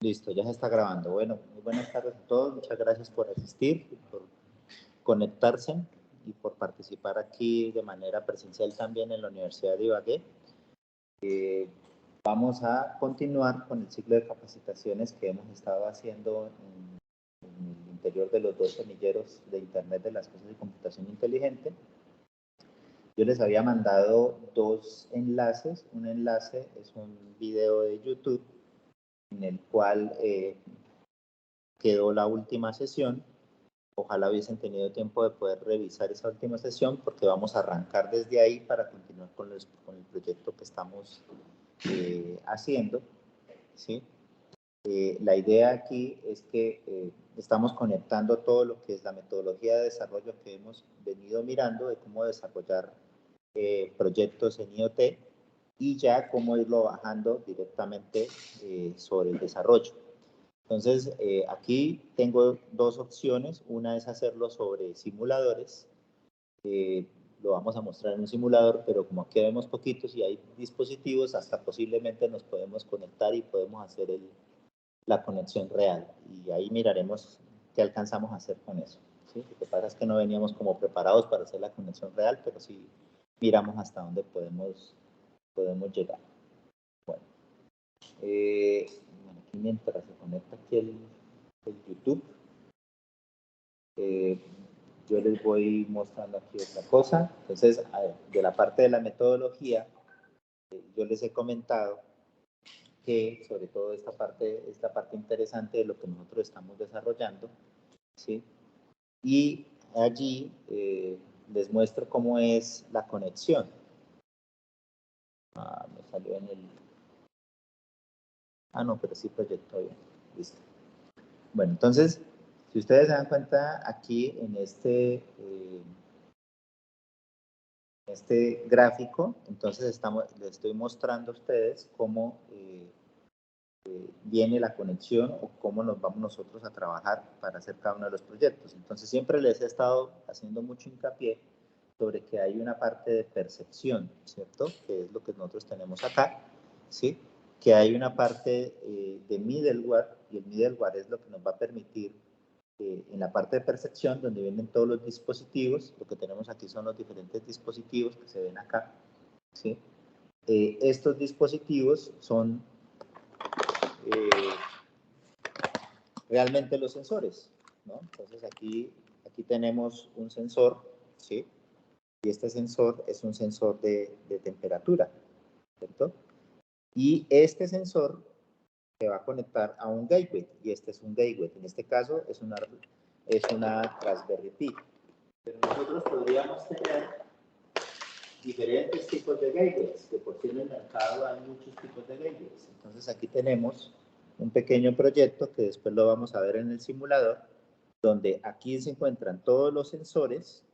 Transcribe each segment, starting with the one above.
Listo, ya se está grabando. Bueno, muy buenas tardes a todos. Muchas gracias por asistir, por conectarse y por participar aquí de manera presencial también en la Universidad de Ibagué. Vamos a continuar con el ciclo de capacitaciones que hemos estado haciendo en el interior de los dos semilleros de Internet de las Cosas y Computación Inteligente. Yo les había mandado dos enlaces. Un enlace es un video de YouTube en el cual quedó la última sesión. Ojalá hubiesen tenido tiempo de poder revisar esa última sesión porque vamos a arrancar desde ahí para continuar con el proyecto que estamos haciendo, ¿sí? La idea aquí es que estamos conectando todo lo que es la metodología de desarrollo que hemos venido mirando de cómo desarrollar proyectos en IoT y ya cómo irlo bajando directamente sobre el desarrollo. Entonces, aquí tengo dos opciones. Una es hacerlo sobre simuladores. Lo vamos a mostrar en un simulador, pero como aquí vemos poquitos y hay dispositivos, hasta posiblemente nos podemos conectar y podemos hacer la conexión real. Y ahí miraremos qué alcanzamos a hacer con eso, ¿sí? Lo que pasa es que no veníamos como preparados para hacer la conexión real, pero sí miramos hasta dónde podemos llegar. Bueno, aquí mientras se conecta aquí el YouTube, yo les voy mostrando aquí otra cosa. Entonces, de la parte de la metodología, yo les he comentado que sobre todo esta parte interesante de lo que nosotros estamos desarrollando, ¿sí? Y allí les muestro cómo es la conexión. Me salió en el... no, pero sí proyectó bien. Listo. Bueno, entonces, si ustedes se dan cuenta aquí en este gráfico, entonces les estoy mostrando a ustedes cómo viene la conexión o cómo nos vamos nosotros a trabajar para hacer cada uno de los proyectos. Entonces siempre les he estado haciendo mucho hincapié sobre que hay una parte de percepción, ¿cierto? Que es lo que nosotros tenemos acá, ¿sí? Que hay una parte de middleware, y el middleware es lo que nos va a permitir en la parte de percepción, donde vienen todos los dispositivos. Lo que tenemos aquí son los diferentes dispositivos que se ven acá, ¿sí? Estos dispositivos son realmente los sensores, ¿no? Entonces aquí tenemos un sensor, ¿sí? Y este sensor es un sensor de temperatura, ¿cierto? Y este sensor se va a conectar a un gateway, y este es un gateway. En este caso es una Raspberry Pi. Pero nosotros podríamos tener diferentes tipos de gateways, que por sí en el mercado hay muchos tipos de gateways. Entonces aquí tenemos un pequeño proyecto que después lo vamos a ver en el simulador, donde aquí se encuentran todos los sensores,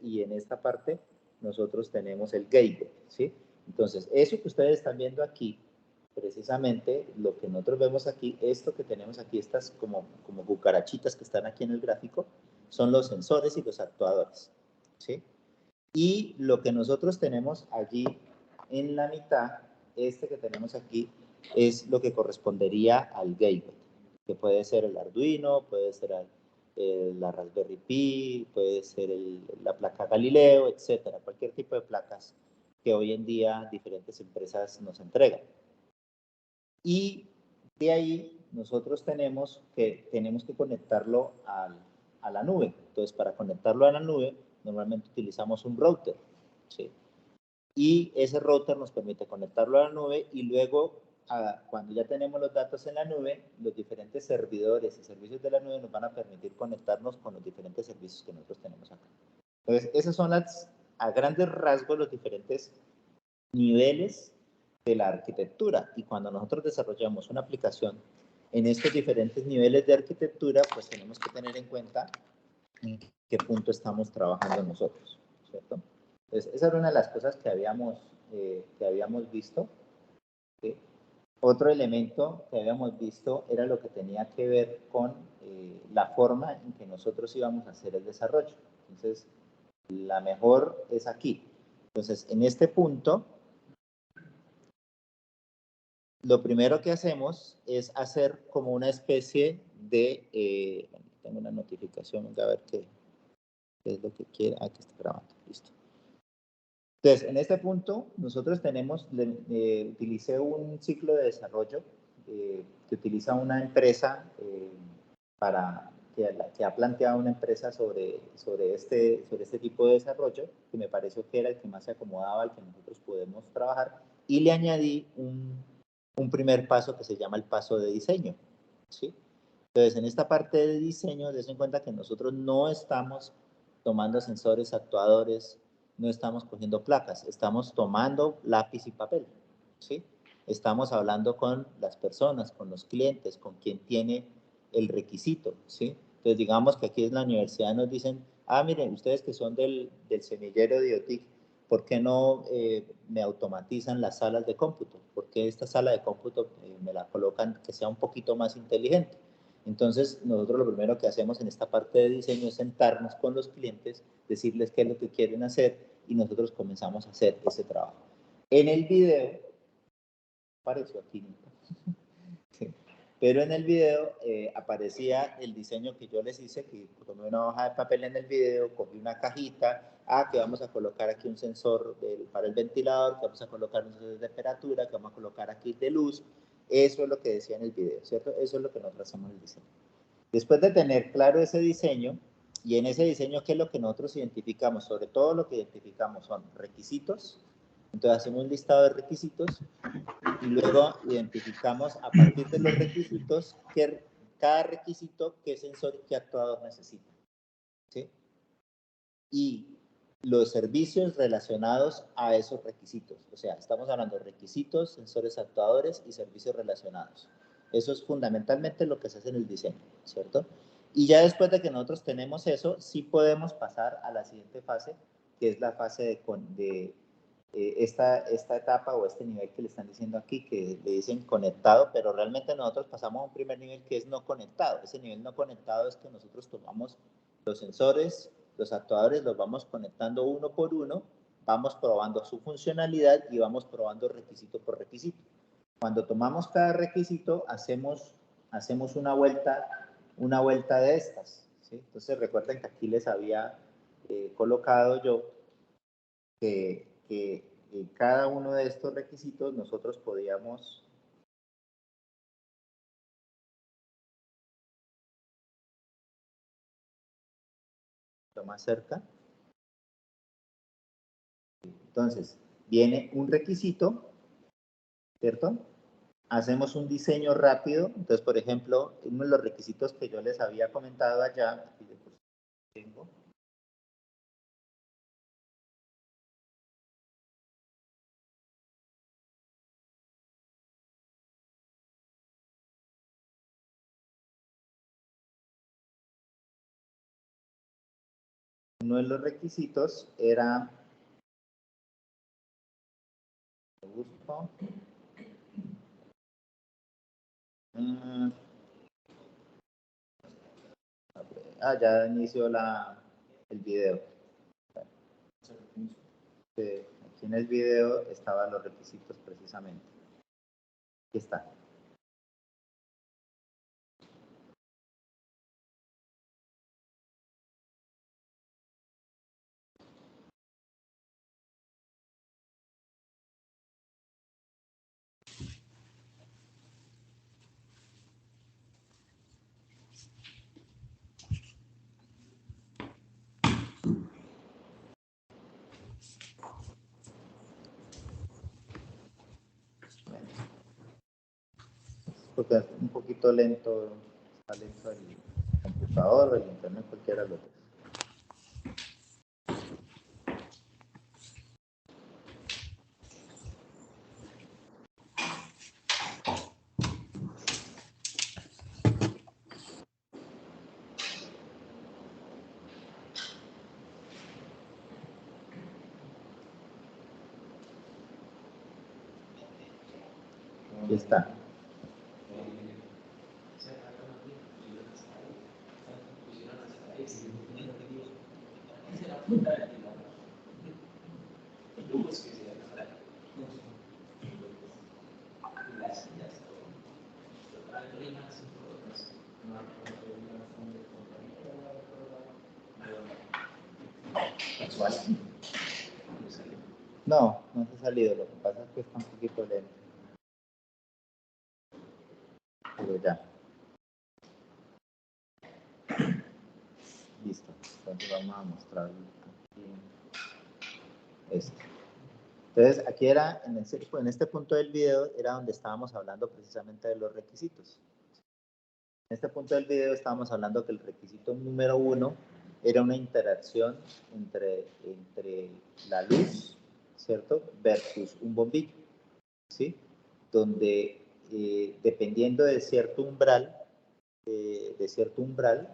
y en esta parte nosotros tenemos el gateway, ¿sí? Entonces, eso que ustedes están viendo aquí, precisamente lo que nosotros vemos aquí, esto que tenemos aquí, estas como cucarachitas que están aquí en el gráfico, son los sensores y los actuadores, ¿sí? Y lo que nosotros tenemos allí en la mitad, este que tenemos aquí, es lo que correspondería al gateway, que puede ser el Arduino, puede ser la Raspberry Pi, puede ser la placa Galileo, etcétera, cualquier tipo de placas que hoy en día diferentes empresas nos entregan. Y de ahí nosotros tenemos que conectarlo a la nube. Entonces, para conectarlo a la nube, normalmente utilizamos un router, ¿sí? Y ese router nos permite conectarlo a la nube y luego, cuando ya tenemos los datos en la nube, los diferentes servidores y servicios de la nube nos van a permitir conectarnos con los diferentes servicios que nosotros tenemos acá. Entonces, esos son a grandes rasgos los diferentes niveles de la arquitectura, y cuando nosotros desarrollamos una aplicación en estos diferentes niveles de arquitectura, pues tenemos que tener en cuenta en qué punto estamos trabajando nosotros, ¿cierto? Entonces, esa era una de las cosas que habíamos visto, ¿sí? Otro elemento que habíamos visto era lo que tenía que ver con la forma en que nosotros íbamos a hacer el desarrollo. Entonces, la mejor es aquí. Entonces, en este punto, lo primero que hacemos es hacer como una especie de... tengo una notificación, venga a ver qué es lo que quiere. Aquí está grabando, listo. Entonces, en este punto, nosotros tenemos, utilicé un ciclo de desarrollo que utiliza una empresa que ha planteado una empresa sobre este tipo de desarrollo, que me pareció que era el que más se acomodaba al que nosotros podemos trabajar, y le añadí un primer paso que se llama el paso de diseño, ¿sí? Entonces, en esta parte de diseño, des en cuenta que nosotros no estamos tomando sensores actuadores, no estamos cogiendo placas, estamos tomando lápiz y papel, ¿sí? Estamos hablando con las personas, con los clientes, con quien tiene el requisito, ¿sí? Entonces, digamos que aquí en la universidad nos dicen, miren, ustedes que son del semillero de IoTIC, ¿por qué no me automatizan las salas de cómputo? ¿Por qué esta sala de cómputo me la colocan que sea un poquito más inteligente? Entonces, nosotros lo primero que hacemos en esta parte de diseño es sentarnos con los clientes, decirles qué es lo que quieren hacer y nosotros comenzamos a hacer ese trabajo. En el video, apareció aquí, sí. Pero en el video aparecía el diseño que yo les hice, que tomé una hoja de papel en el video, cogí una cajita, que vamos a colocar aquí un sensor para el ventilador, que vamos a colocar un sensor de temperatura, que vamos a colocar aquí de luz. Eso es lo que decía en el video, ¿cierto? Eso es lo que nosotros hacemos en el diseño. Después de tener claro ese diseño, y en ese diseño, ¿qué es lo que nosotros identificamos? Sobre todo lo que identificamos son requisitos. Entonces hacemos un listado de requisitos y luego identificamos a partir de los requisitos cada requisito qué sensor y qué actuador necesita, ¿sí? Y los servicios relacionados a esos requisitos. O sea, estamos hablando de requisitos, sensores actuadores y servicios relacionados. Eso es fundamentalmente lo que se hace en el diseño, ¿cierto? Y ya después de que nosotros tenemos eso, sí podemos pasar a la siguiente fase, que es la fase de esta etapa o este nivel que le están diciendo aquí, que le dicen conectado, pero realmente nosotros pasamos a un primer nivel que es no conectado. Ese nivel no conectado es que nosotros tomamos los sensores, los actuadores, los vamos conectando uno por uno, vamos probando su funcionalidad y vamos probando requisito por requisito. Cuando tomamos cada requisito, hacemos una vuelta de estas, ¿sí? Entonces recuerden que aquí les había colocado yo que cada uno de estos requisitos nosotros podíamos más cerca. Entonces, viene un requisito, ¿cierto? Hacemos un diseño rápido. Entonces, por ejemplo, uno de los requisitos que yo les había comentado allá, aquí tengo, uno de los requisitos era, ya inició el video. Aquí en el video estaban los requisitos precisamente. Aquí está. Porque es un poquito lento, está lento el computador, el internet, cualquiera lo que. Aquí está. No, no se ha salido, lo que pasa es que está un poquito lento. Pero ya. Listo. Entonces vamos a mostrar aquí esto. Entonces, aquí era, en este punto del video, era donde estábamos hablando precisamente de los requisitos. En este punto del video estábamos hablando que el requisito número 1 era una interacción entre la luz, ¿cierto?, versus un bombillo, ¿sí? Donde, dependiendo de cierto umbral,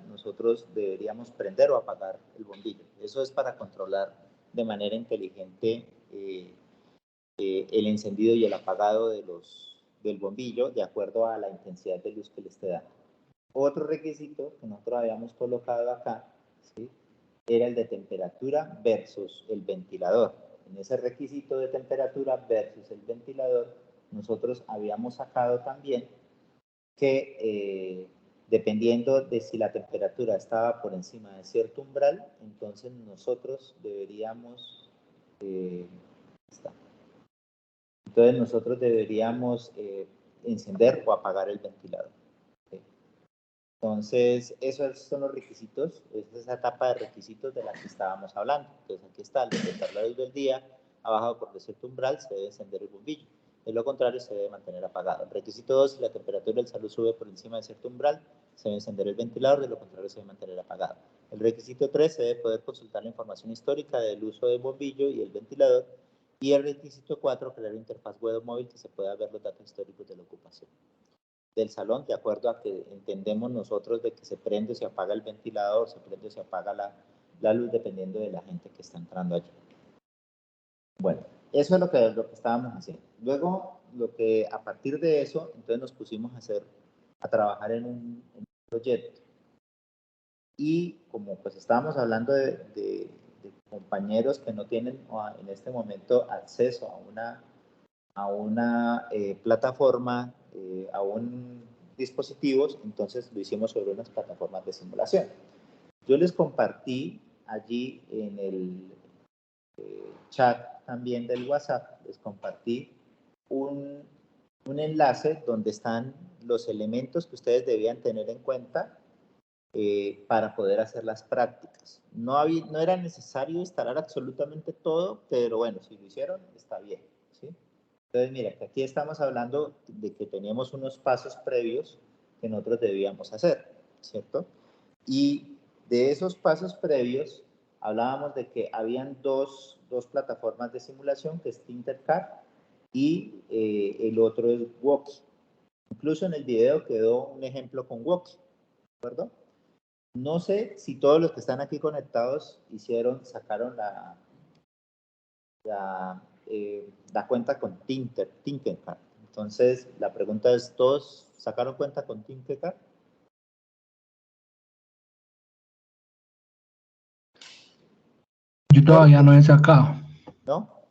nosotros deberíamos prender o apagar el bombillo. Eso es para controlar de manera inteligente el encendido y el apagado del bombillo de acuerdo a la intensidad de luz que le esté dando. Otro requisito que nosotros habíamos colocado acá, ¿sí?, era el de temperatura versus el ventilador. En ese requisito de temperatura versus el ventilador, nosotros habíamos sacado también que dependiendo de si la temperatura estaba por encima de cierto umbral, entonces nosotros deberíamos encender o apagar el ventilador. ¿Sí? Entonces, esos son los requisitos, esa es esa etapa de requisitos de la que estábamos hablando. Entonces, aquí está, al detectar la luz del día, abajo por cierto umbral, se debe encender el bombillo. De lo contrario, se debe mantener apagado. El requisito 2, si la temperatura del salud sube por encima de cierto umbral, se debe encender el ventilador, de lo contrario, se debe mantener apagado. El requisito 3, se debe poder consultar la información histórica del uso del bombillo y el ventilador. Y el requisito 4, crear una interfaz web o móvil que se pueda ver los datos históricos de la ocupación del salón, de acuerdo a que entendemos nosotros de que se prende o se apaga el ventilador, se prende o se apaga la luz, dependiendo de la gente que está entrando allí. Bueno, eso es lo que estábamos haciendo. Luego, a partir de eso, entonces nos pusimos a trabajar en un proyecto. Y como pues estábamos hablando de compañeros que no tienen en este momento acceso a una plataforma, a un dispositivo, entonces lo hicimos sobre unas plataformas de simulación. Yo les compartí allí en el chat también del WhatsApp, les compartí un enlace donde están los elementos que ustedes debían tener en cuenta para poder hacer las prácticas. No era necesario instalar absolutamente todo, pero bueno, si lo hicieron, está bien, ¿sí? Entonces, mira, aquí estamos hablando de que teníamos unos pasos previos que nosotros debíamos hacer, ¿cierto? Y de esos pasos previos, hablábamos de que habían dos plataformas de simulación, que es Tinkercad y el otro es Woki. Incluso en el video quedó un ejemplo con Woki, ¿de acuerdo? No sé si todos los que están aquí conectados sacaron la cuenta con Tinkercad. Entonces, la pregunta es, ¿todos sacaron cuenta con Tinkercad? Yo todavía no he sacado. ¿No?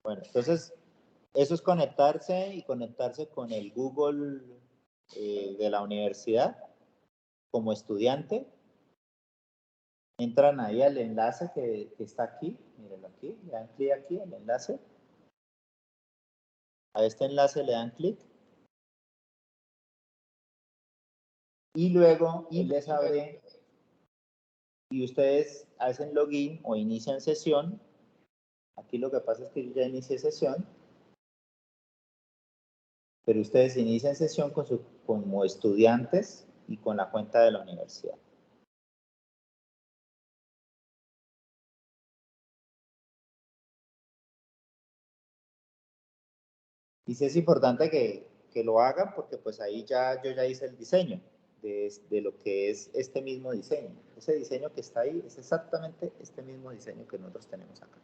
Bueno, entonces, eso es conectarse con el Google de la universidad como estudiante. Entran ahí al enlace que está aquí, mírenlo aquí, le dan clic aquí, el enlace. A este enlace le dan clic. Y luego les abre y ustedes hacen login o inician sesión. Aquí lo que pasa es que yo ya inicié sesión, pero ustedes inician sesión como estudiantes y con la cuenta de la universidad. Y sí es importante que lo hagan porque pues ahí yo ya hice el diseño de lo que es este mismo diseño. Ese diseño que está ahí es exactamente este mismo diseño que nosotros tenemos acá.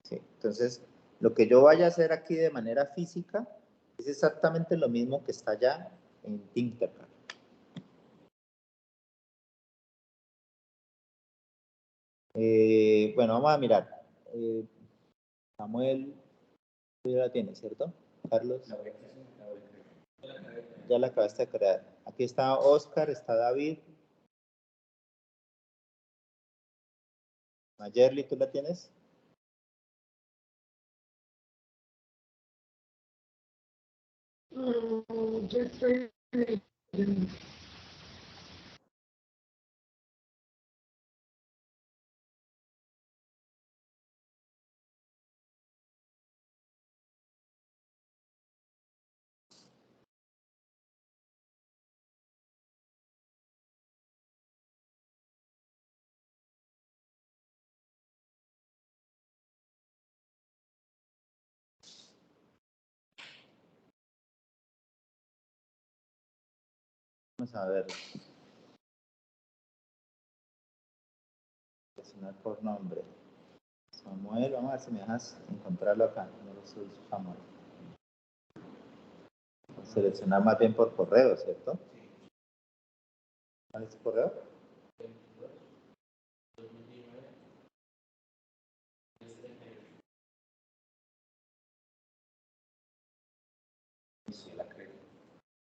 ¿Sí? Entonces, lo que yo vaya a hacer aquí de manera física es exactamente lo mismo que está allá en Tinkercad. Bueno, vamos a mirar. Samuel, tú ya la tienes, ¿cierto? Carlos. ya la acabaste de crear. Aquí está Oscar, está David. Mayerly, ¿tú la tienes? Yo estoy leyendo. Vamos a ver. Seleccionar por nombre. Samuel, vamos a ver si me dejas encontrarlo acá. No lo soy Samuel. Seleccionar más bien por correo, ¿cierto? ¿Cuál es tu correo? Sí, la creo.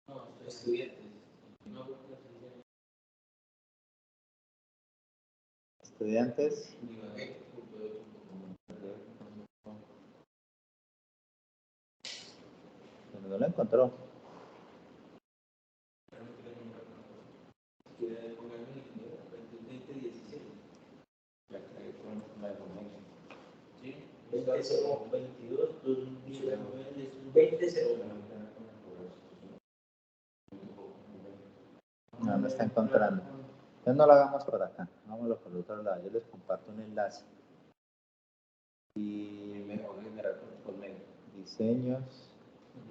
No, estudiantes. Estudiantes. Pero no lo encontró. No, no está encontrando. Entonces no lo hagamos por acá. Hagámoslo por el otro lado. Yo les comparto un enlace. Y mejor generar por medio. Diseños.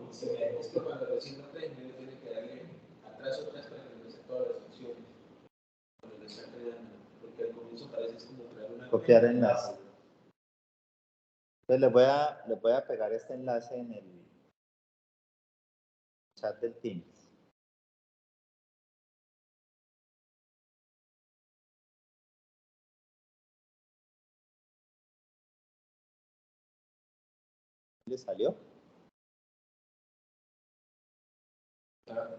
Es que cuando recién no tiene que darle atrás o atrás para que no se todas las opciones. Cuando le está creando. Porque al comienzo parece como crear una. Copiar enlace. Entonces les voy a pegar este enlace en el chat del Teams. ¿Le salió?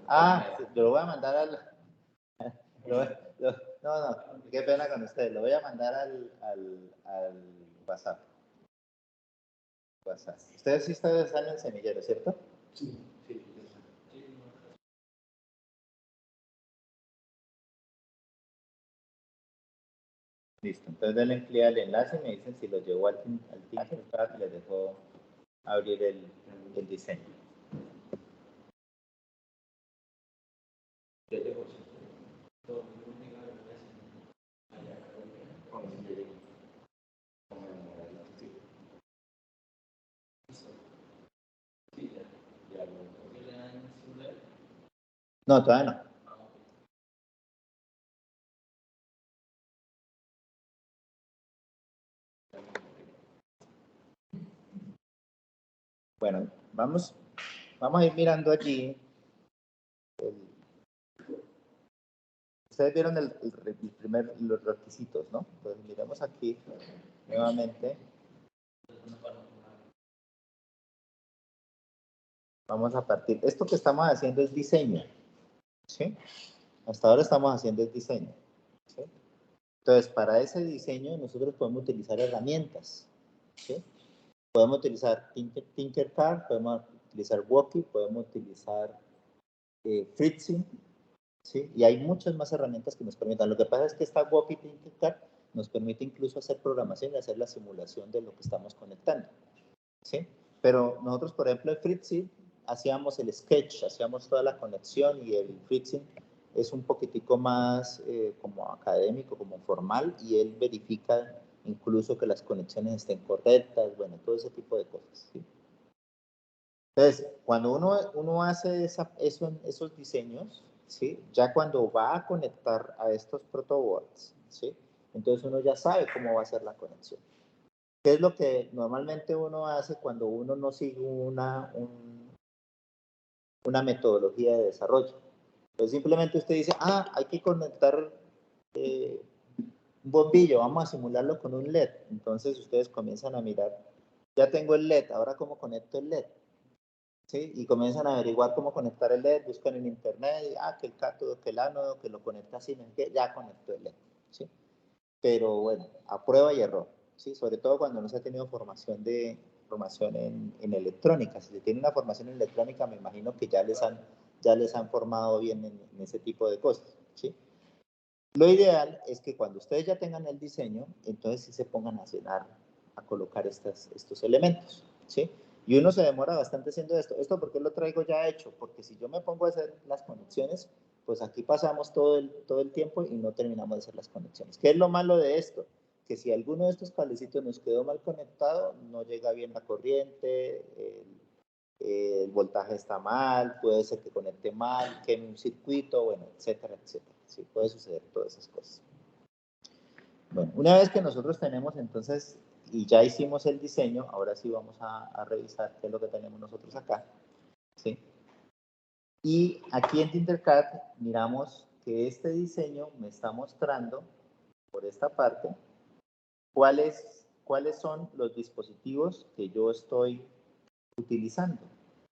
Ah, yo lo voy a mandar al... no, qué pena con ustedes. Lo voy a mandar al WhatsApp. Ustedes sí están en el semillero, ¿cierto? Sí. Listo. Entonces denle clic al enlace y me dicen si lo llevo al Teams para que les dejo abrir el diseño. No, todavía no. Bueno, vamos a ir mirando allí. Ustedes vieron los requisitos, ¿no? Entonces miremos aquí nuevamente. Vamos a partir. Esto que estamos haciendo es diseño, ¿sí? Hasta ahora estamos haciendo el diseño, ¿sí? Entonces, para ese diseño nosotros podemos utilizar herramientas, ¿sí? Podemos utilizar Tinkercad, podemos utilizar Woki, podemos utilizar Fritzy, ¿sí? Y hay muchas más herramientas que nos permitan. Lo que pasa es que esta Woki Tinkercad nos permite incluso hacer programación y hacer la simulación de lo que estamos conectando, ¿sí? Pero nosotros, por ejemplo, en Fritzy hacíamos el sketch, hacíamos toda la conexión y el Fritzy es un poquitico más como académico, como formal y él verifica incluso que las conexiones estén correctas, bueno, todo ese tipo de cosas, ¿sí? Entonces, cuando uno hace esos diseños, ¿sí? Ya cuando va a conectar a estos protoboards, ¿sí? Entonces uno ya sabe cómo va a ser la conexión. ¿Qué es lo que normalmente uno hace cuando uno no sigue una metodología de desarrollo? Pues simplemente usted dice, hay que conectar un bombillo, vamos a simularlo con un LED. Entonces ustedes comienzan a mirar, ya tengo el LED, ahora ¿cómo conecto el LED? ¿sí? Y comienzan a averiguar cómo conectar el LED, buscan en internet, y, que el cátodo, que el ánodo, que lo conecta así, no sé qué, ya conectó el LED, ¿sí? Pero bueno, a prueba y error, ¿sí? Sobre todo cuando no se ha tenido formación en electrónica. Si se tiene una formación en electrónica, me imagino que ya les han formado bien en ese tipo de cosas, ¿sí? Lo ideal es que cuando ustedes ya tengan el diseño, entonces sí se pongan a colocar estos elementos, ¿sí? Y uno se demora bastante haciendo esto. ¿Esto por qué lo traigo ya hecho? Porque si yo me pongo a hacer las conexiones, pues aquí pasamos todo el tiempo y no terminamos de hacer las conexiones. ¿Qué es lo malo de esto? Que si alguno de estos cablecitos nos quedó mal conectado, no llega bien la corriente, el voltaje está mal, puede ser que conecte mal, queme un circuito, bueno, etcétera, etcétera. Sí, puede suceder todas esas cosas. Bueno, una vez que nosotros tenemos entonces, y ya hicimos el diseño, ahora sí vamos a revisar qué es lo que tenemos nosotros acá, ¿sí? Y aquí en Tinkercad miramos que este diseño me está mostrando, por esta parte, cuáles son los dispositivos que yo estoy utilizando,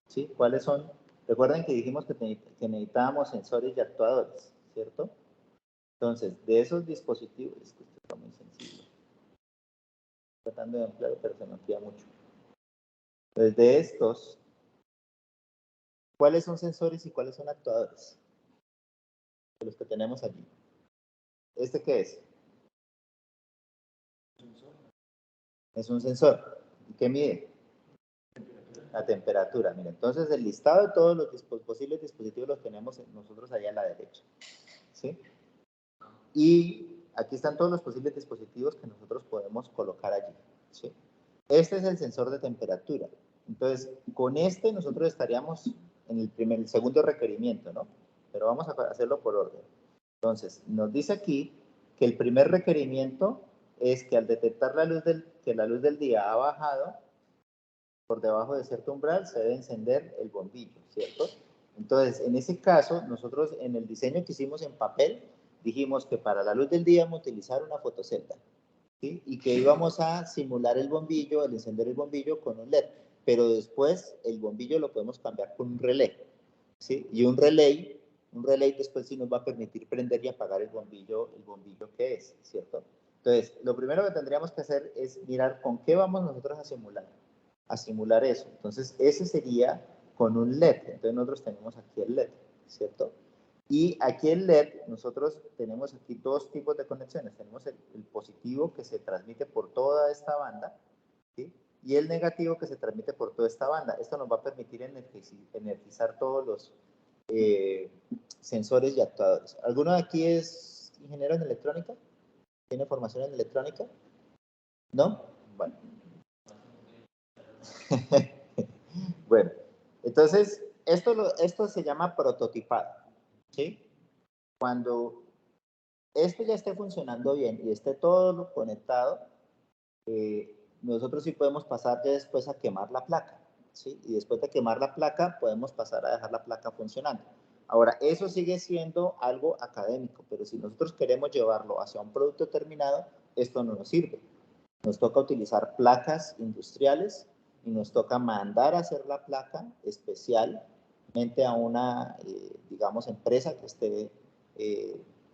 ¿sí? ¿Cuáles son? Recuerden que dijimos que necesitábamos sensores y actuadores, ¿cierto? Entonces, de esos dispositivos, es que esto está muy sencillo, estoy tratando de ampliar, pero se me amplía mucho. Entonces, de estos, ¿cuáles son sensores y cuáles son actuadores? De los que tenemos allí. ¿Este qué es? Es un sensor. ¿Y qué mide? La temperatura. Mira, entonces el listado de todos los posibles dispositivos los tenemos nosotros allá a la derecha, ¿sí? Y aquí están todos los posibles dispositivos que nosotros podemos colocar allí, ¿sí? Este es el sensor de temperatura. Entonces, con este nosotros estaríamos en el segundo requerimiento, ¿no? Pero vamos a hacerlo por orden. Entonces, nos dice aquí que el primer requerimiento es que al detectar que la luz del día ha bajado por debajo de cierto umbral, se debe encender el bombillo, ¿cierto? Entonces, en ese caso, nosotros en el diseño que hicimos en papel, dijimos que para la luz del día vamos a utilizar una fotocelda, ¿sí? Y que íbamos a simular el bombillo, el encender el bombillo con un LED, pero después el bombillo lo podemos cambiar con un relé, ¿sí? Y un relay después sí nos va a permitir prender y apagar el bombillo que es, ¿cierto? Entonces, lo primero que tendríamos que hacer es mirar con qué vamos nosotros a simular eso. Entonces, ese sería con un LED. Entonces, nosotros tenemos aquí el LED, ¿cierto? Y aquí el LED, nosotros tenemos aquí dos tipos de conexiones. Tenemos el positivo que se transmite por toda esta banda, ¿sí? Y el negativo que se transmite por toda esta banda. Esto nos va a permitir energizar todos los sensores y actuadores. ¿Alguno de aquí es ingeniero en electrónica? ¿Tiene formación en electrónica? ¿No? Bueno. Bueno, entonces, esto se llama prototipado, ¿sí? Cuando esto ya esté funcionando bien y esté todo conectado, nosotros sí podemos pasar ya después a quemar la placa, ¿sí? Y después de quemar la placa, podemos pasar a dejar la placa funcionando. Ahora, eso sigue siendo algo académico, pero si nosotros queremos llevarlo hacia un producto terminado, esto no nos sirve. Nos toca utilizar placas industriales y nos toca mandar a hacer la placa especialmente a una, digamos, empresa que esté,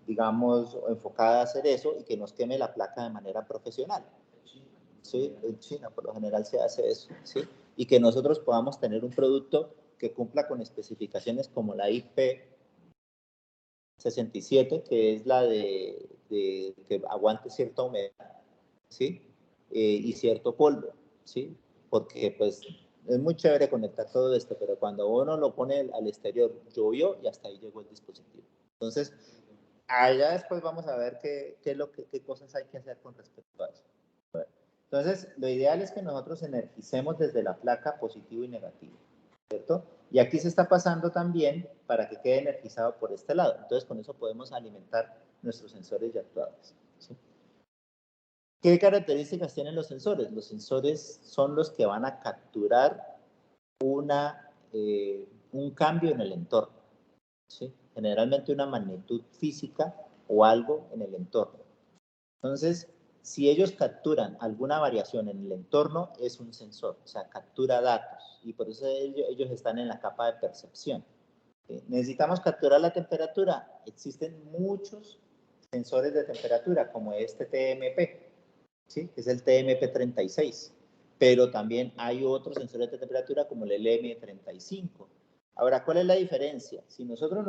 digamos, enfocada a hacer eso y que nos queme la placa de manera profesional. ¿Sí? En China por lo general se hace eso, ¿sí? Y que nosotros podamos tener un producto que cumpla con especificaciones como la IP67, que es la que aguante cierta humedad, ¿sí? Y cierto polvo, ¿sí? Porque pues es muy chévere conectar todo esto, pero cuando uno lo pone al exterior, llovió y hasta ahí llegó el dispositivo. Entonces, allá después vamos a ver qué cosas hay que hacer con respecto a eso. Bueno, entonces, lo ideal es que nosotros energicemos desde la placa positivo y negativo, ¿cierto? Y aquí se está pasando también para que quede energizado por este lado. Entonces, con eso podemos alimentar nuestros sensores y actuadores, ¿sí? ¿Qué características tienen los sensores? Los sensores son los que van a capturar un cambio en el entorno, ¿sí? Generalmente una magnitud física o algo en el entorno. Entonces, Si ellos capturan alguna variación en el entorno, es un sensor, o sea, captura datos, y por eso ellos están en la capa de percepción. Necesitamos capturar la temperatura. Existen muchos sensores de temperatura, como este TMP, ¿sí? Que es el TMP36, pero también hay otros sensores de temperatura como el LM35. Ahora, ¿cuál es la diferencia? Si nosotros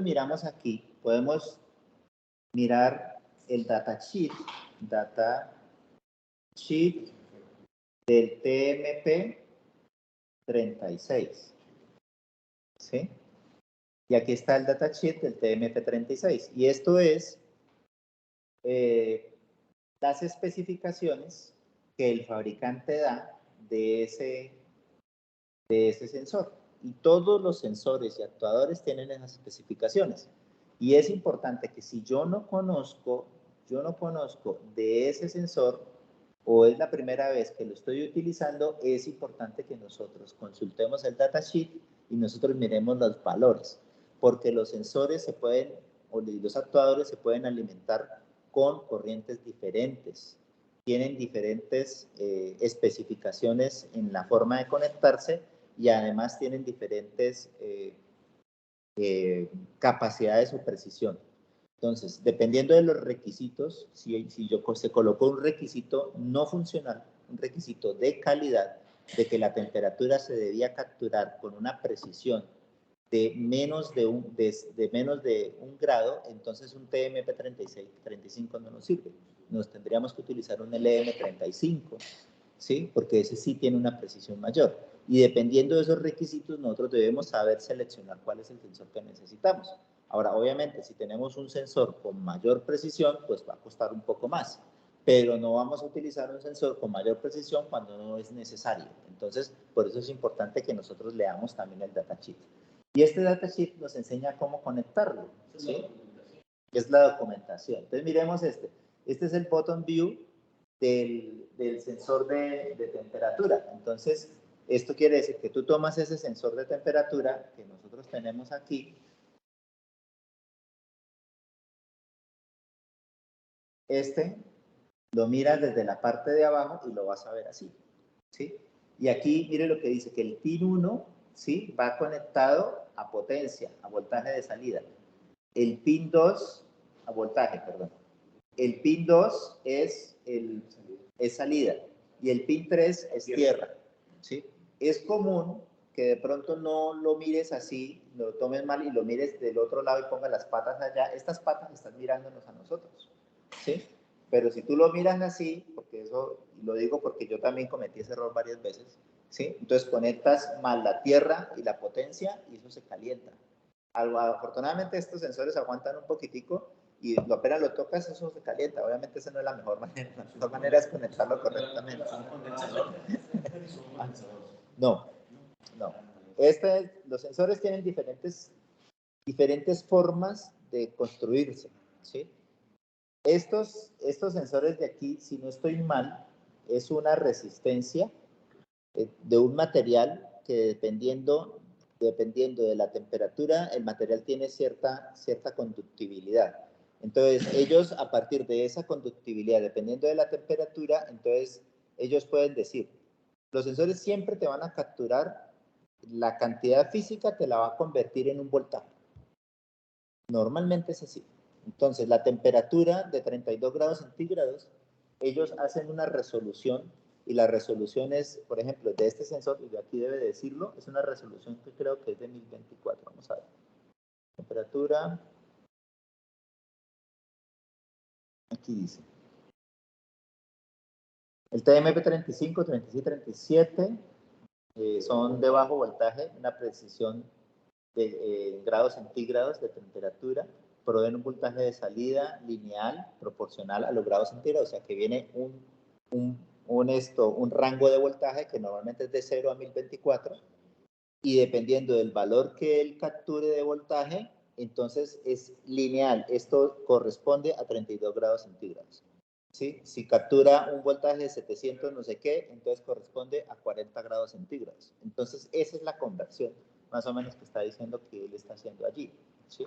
miramos aquí, podemos mirar el datasheet del TMP36, ¿sí? Y aquí está el datasheet del TMP36. Y esto es las especificaciones que el fabricante da de ese sensor. Y todos los sensores y actuadores tienen esas especificaciones. Y es importante que si yo no conozco de ese sensor o es la primera vez que lo estoy utilizando, es importante que nosotros consultemos el datasheet y nosotros miremos los valores, porque los sensores se pueden, o los actuadores se pueden alimentar con corrientes diferentes, tienen diferentes especificaciones en la forma de conectarse y además tienen diferentes capacidades o precisión. Entonces, dependiendo de los requisitos, si se colocó un requisito no funcional, un requisito de calidad, de que la temperatura se debía capturar con una precisión de menos de un grado, entonces un TMP35 no nos sirve. Nos tendríamos que utilizar un LM35, ¿sí? Porque ese sí tiene una precisión mayor. Y dependiendo de esos requisitos, nosotros debemos saber seleccionar cuál es el sensor que necesitamos. Ahora, obviamente, si tenemos un sensor con mayor precisión, pues va a costar un poco más, pero no vamos a utilizar un sensor con mayor precisión cuando no es necesario. Entonces, por eso es importante que nosotros leamos también el datasheet. Y este datasheet nos enseña cómo conectarlo, ¿sí? Es la documentación. Entonces, miremos este. Este es el bottom view del sensor de temperatura. Entonces, esto quiere decir que tú tomas ese sensor de temperatura que nosotros tenemos aquí, lo miras desde la parte de abajo y lo vas a ver así, ¿sí? Y aquí, mire lo que dice, que el pin 1, ¿sí? Va conectado a potencia, a voltaje de salida. El pin 2, a voltaje, perdón. El pin 2 es salida y el pin 3 es tierra, ¿sí? Es común que de pronto no lo mires así, lo tomes mal y lo mires del otro lado y pongas las patas allá. Estas patas están mirándonos a nosotros, ¿sí? Pero si tú lo miras así, porque eso lo digo porque yo también cometí ese error varias veces, ¿sí? Entonces conectas mal la tierra y la potencia y eso se calienta. Afortunadamente estos sensores aguantan un poquitico y apenas lo tocas, eso se calienta. Obviamente esa no es la mejor manera. La mejor manera es conectarlo correctamente. No, no. Los sensores tienen diferentes formas de construirse, ¿sí? Estos sensores de aquí, si no estoy mal, es una resistencia de un material que dependiendo de la temperatura, el material tiene cierta conductibilidad. Entonces, ellos a partir de esa conductibilidad, dependiendo de la temperatura, entonces ellos pueden decir, los sensores siempre te van a capturar la cantidad física, te la va a convertir en un voltaje. Normalmente es así. Entonces, la temperatura de 32 grados centígrados, ellos hacen una resolución y la resolución es, por ejemplo, de este sensor, y de aquí debe decirlo, es una resolución que creo que es de 1024. Vamos a ver. Temperatura. Aquí dice. El TMP35, 36, 37 son de bajo voltaje, una precisión de grados centígrados de temperatura, proveen un voltaje de salida lineal proporcional a los grados centígrados, o sea que viene un rango de voltaje que normalmente es de 0 a 1024 y dependiendo del valor que él capture de voltaje, entonces es lineal. Esto corresponde a 32 grados centígrados. ¿Sí? Si captura un voltaje de 700 no sé qué, entonces corresponde a 40 grados centígrados. Entonces esa es la conversión más o menos que está diciendo que él está haciendo allí, ¿sí?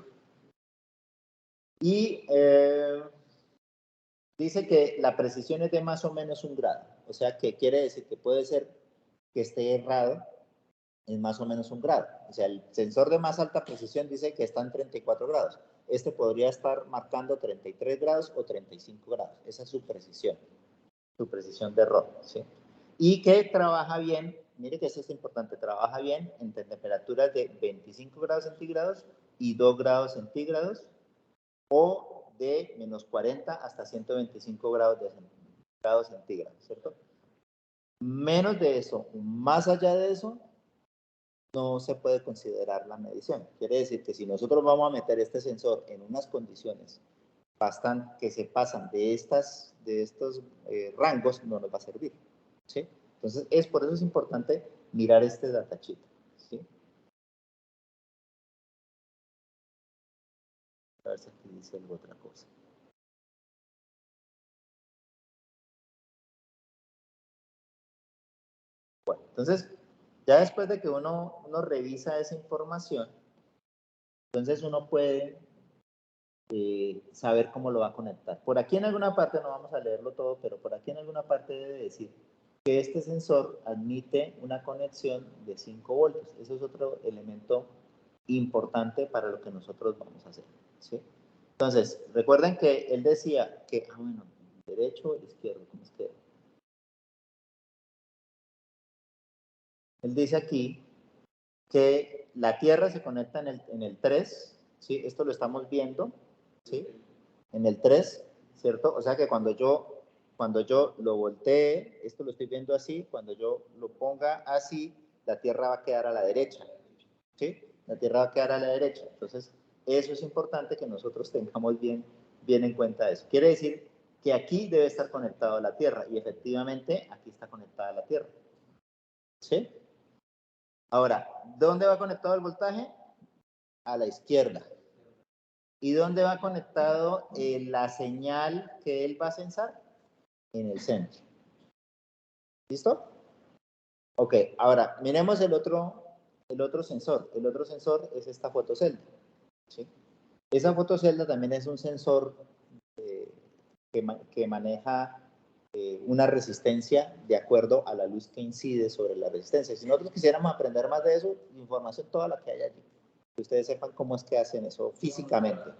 Y dice que la precisión es de más o menos 1 grado. O sea, que quiere decir que puede ser que esté errado en más o menos 1 grado. O sea, el sensor de más alta precisión dice que está en 34 grados. Este podría estar marcando 33 grados o 35 grados. Esa es su precisión de error, ¿sí? Y que trabaja bien, mire que esto es importante, trabaja bien entre temperaturas de 25 grados centígrados y 2 grados centígrados, o de menos 40 hasta 125 grados centígrados, ¿cierto? Menos de eso, más allá de eso, no se puede considerar la medición. Quiere decir que si nosotros vamos a meter este sensor en unas condiciones que se pasan de estos rangos, no nos va a servir, ¿sí? Entonces, por eso es importante mirar este datasheet, ¿sí? A ver si aquí dice algo otra cosa. Bueno, entonces, ya después de que uno revisa esa información, entonces uno puede saber cómo lo va a conectar. Por aquí en alguna parte, no vamos a leerlo todo, pero por aquí en alguna parte debe decir que este sensor admite una conexión de 5 voltios. Eso es otro elemento importante para lo que nosotros vamos a hacer, ¿sí? Entonces, recuerden que él decía que, bueno, derecho o izquierdo, ¿cómo es que? Él dice aquí que la Tierra se conecta en el 3, ¿sí? Esto lo estamos viendo, ¿sí? En el 3, ¿cierto? O sea que cuando yo lo voltee, esto lo estoy viendo así, cuando yo lo ponga así, la Tierra va a quedar a la derecha, ¿sí? La Tierra va a quedar a la derecha. Entonces, eso es importante que nosotros tengamos bien en cuenta eso. Quiere decir que aquí debe estar conectado a la Tierra, y efectivamente aquí está conectada a la Tierra, ¿sí? Ahora, ¿dónde va conectado el voltaje? A la izquierda. ¿Y dónde va conectado la señal que él va a censar? En el centro. ¿Listo? Ok, ahora miremos el otro sensor. El otro sensor es esta fotocelda, ¿sí? Esa fotocelda también es un sensor que maneja una resistencia de acuerdo a la luz que incide sobre la resistencia. Si nosotros quisiéramos aprender más de eso, información toda la que hay allí, que ustedes sepan cómo es que hacen eso físicamente.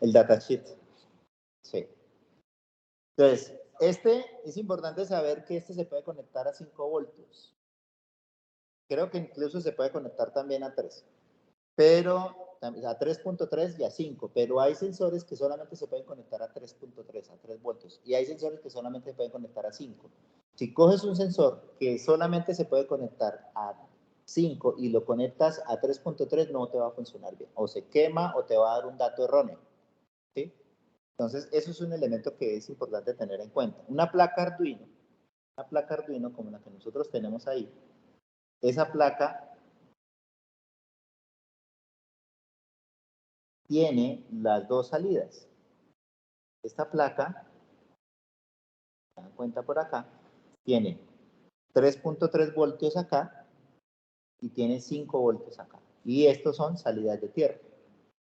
El datasheet. Sí. Entonces, es importante saber que este se puede conectar a 5 voltios. Creo que incluso se puede conectar también a 3. Pero a 3.3 y a 5, pero hay sensores que solamente se pueden conectar a 3.3, a 3 voltios, y hay sensores que solamente se pueden conectar a 5. Si coges un sensor que solamente se puede conectar a 5 y lo conectas a 3.3, no te va a funcionar bien, o se quema o te va a dar un dato erróneo, ¿sí? Entonces, eso es un elemento que es importante tener en cuenta. Una placa Arduino como la que nosotros tenemos ahí, esa placa tiene las dos salidas. Esta placa, se dan cuenta por acá, tiene 3.3 voltios acá y tiene 5 voltios acá. Y estos son salidas de tierra.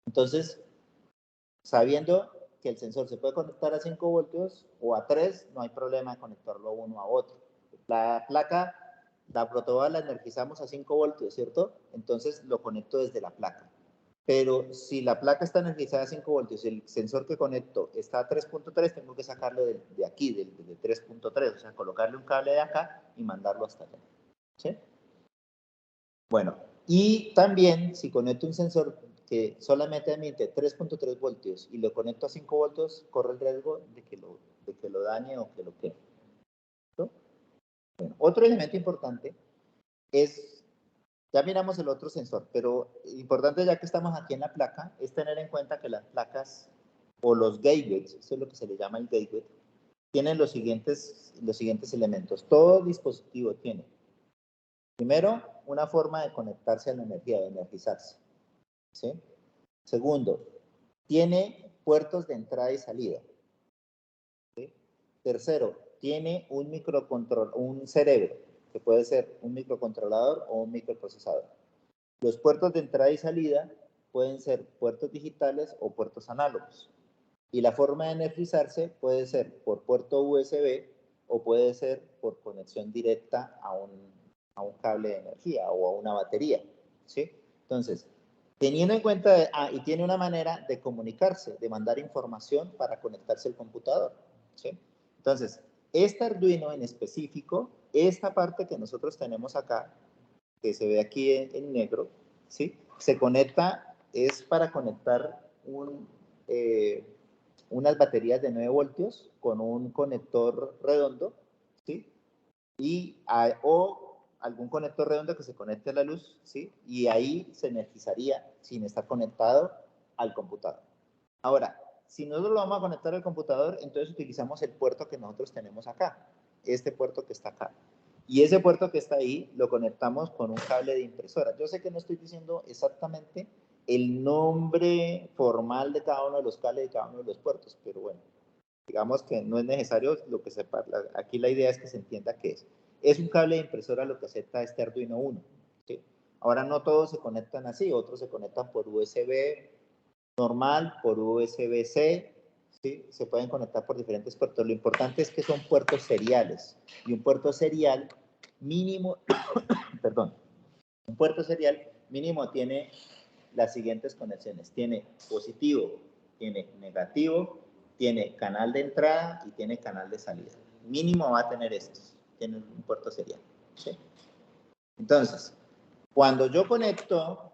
Entonces, sabiendo que el sensor se puede conectar a 5 voltios o a 3, no hay problema de conectarlo uno a otro. La placa, la protoboard la energizamos a 5 voltios, ¿cierto? Entonces lo conecto desde la placa. Pero si la placa está energizada a 5 voltios y el sensor que conecto está a 3.3, tengo que sacarlo de aquí, de 3.3, o sea, colocarle un cable de acá y mandarlo hasta allá. ¿Sí? Bueno, y también si conecto un sensor que solamente emite 3.3 voltios y lo conecto a 5 voltios, corre el riesgo de que lo dañe o que lo queme. ¿No? Bueno, otro elemento importante es, ya miramos el otro sensor, pero importante ya que estamos aquí en la placa, es tener en cuenta que las placas o los gateways, eso es lo que se le llama el gateway, tienen los siguientes elementos. Todo dispositivo tiene, primero, una forma de conectarse a la energía, de energizarse, ¿sí? Segundo, tiene puertos de entrada y salida, ¿sí? Tercero, tiene un cerebro, que puede ser un microcontrolador o un microprocesador. Los puertos de entrada y salida pueden ser puertos digitales o puertos análogos. Y la forma de energizarse puede ser por puerto USB o puede ser por conexión directa a un cable de energía o a una batería, ¿sí? Entonces, teniendo en cuenta, y tiene una manera de comunicarse, de mandar información para conectarse al computador, ¿sí? Entonces, este Arduino en específico, esta parte que nosotros tenemos acá, que se ve aquí en negro, ¿sí? Se conecta, es para conectar unas baterías de 9 voltios con un conector redondo, ¿sí? O algún conector redondo que se conecte a la luz, ¿sí? Y ahí se energizaría sin estar conectado al computador. Ahora, si nosotros lo vamos a conectar al computador, entonces utilizamos el puerto que nosotros tenemos acá, este puerto que está acá. Y ese puerto que está ahí lo conectamos con un cable de impresora. Yo sé que no estoy diciendo exactamente el nombre formal de cada uno de los cables de cada uno de los puertos, pero bueno, digamos que no es necesario lo que sepa. Aquí la idea es que se entienda qué es. Es un cable de impresora lo que acepta este Arduino Uno, ¿sí? Ahora no todos se conectan así, otros se conectan por USB normal, por USB-C, ¿sí? Se pueden conectar por diferentes puertos. Lo importante es que son puertos seriales. Y un puerto serial mínimo, perdón, un puerto serial mínimo tiene las siguientes conexiones. Tiene positivo, tiene negativo, tiene canal de entrada y tiene canal de salida. Mínimo va a tener estos. Tiene un puerto serial, ¿sí? Entonces, cuando yo conecto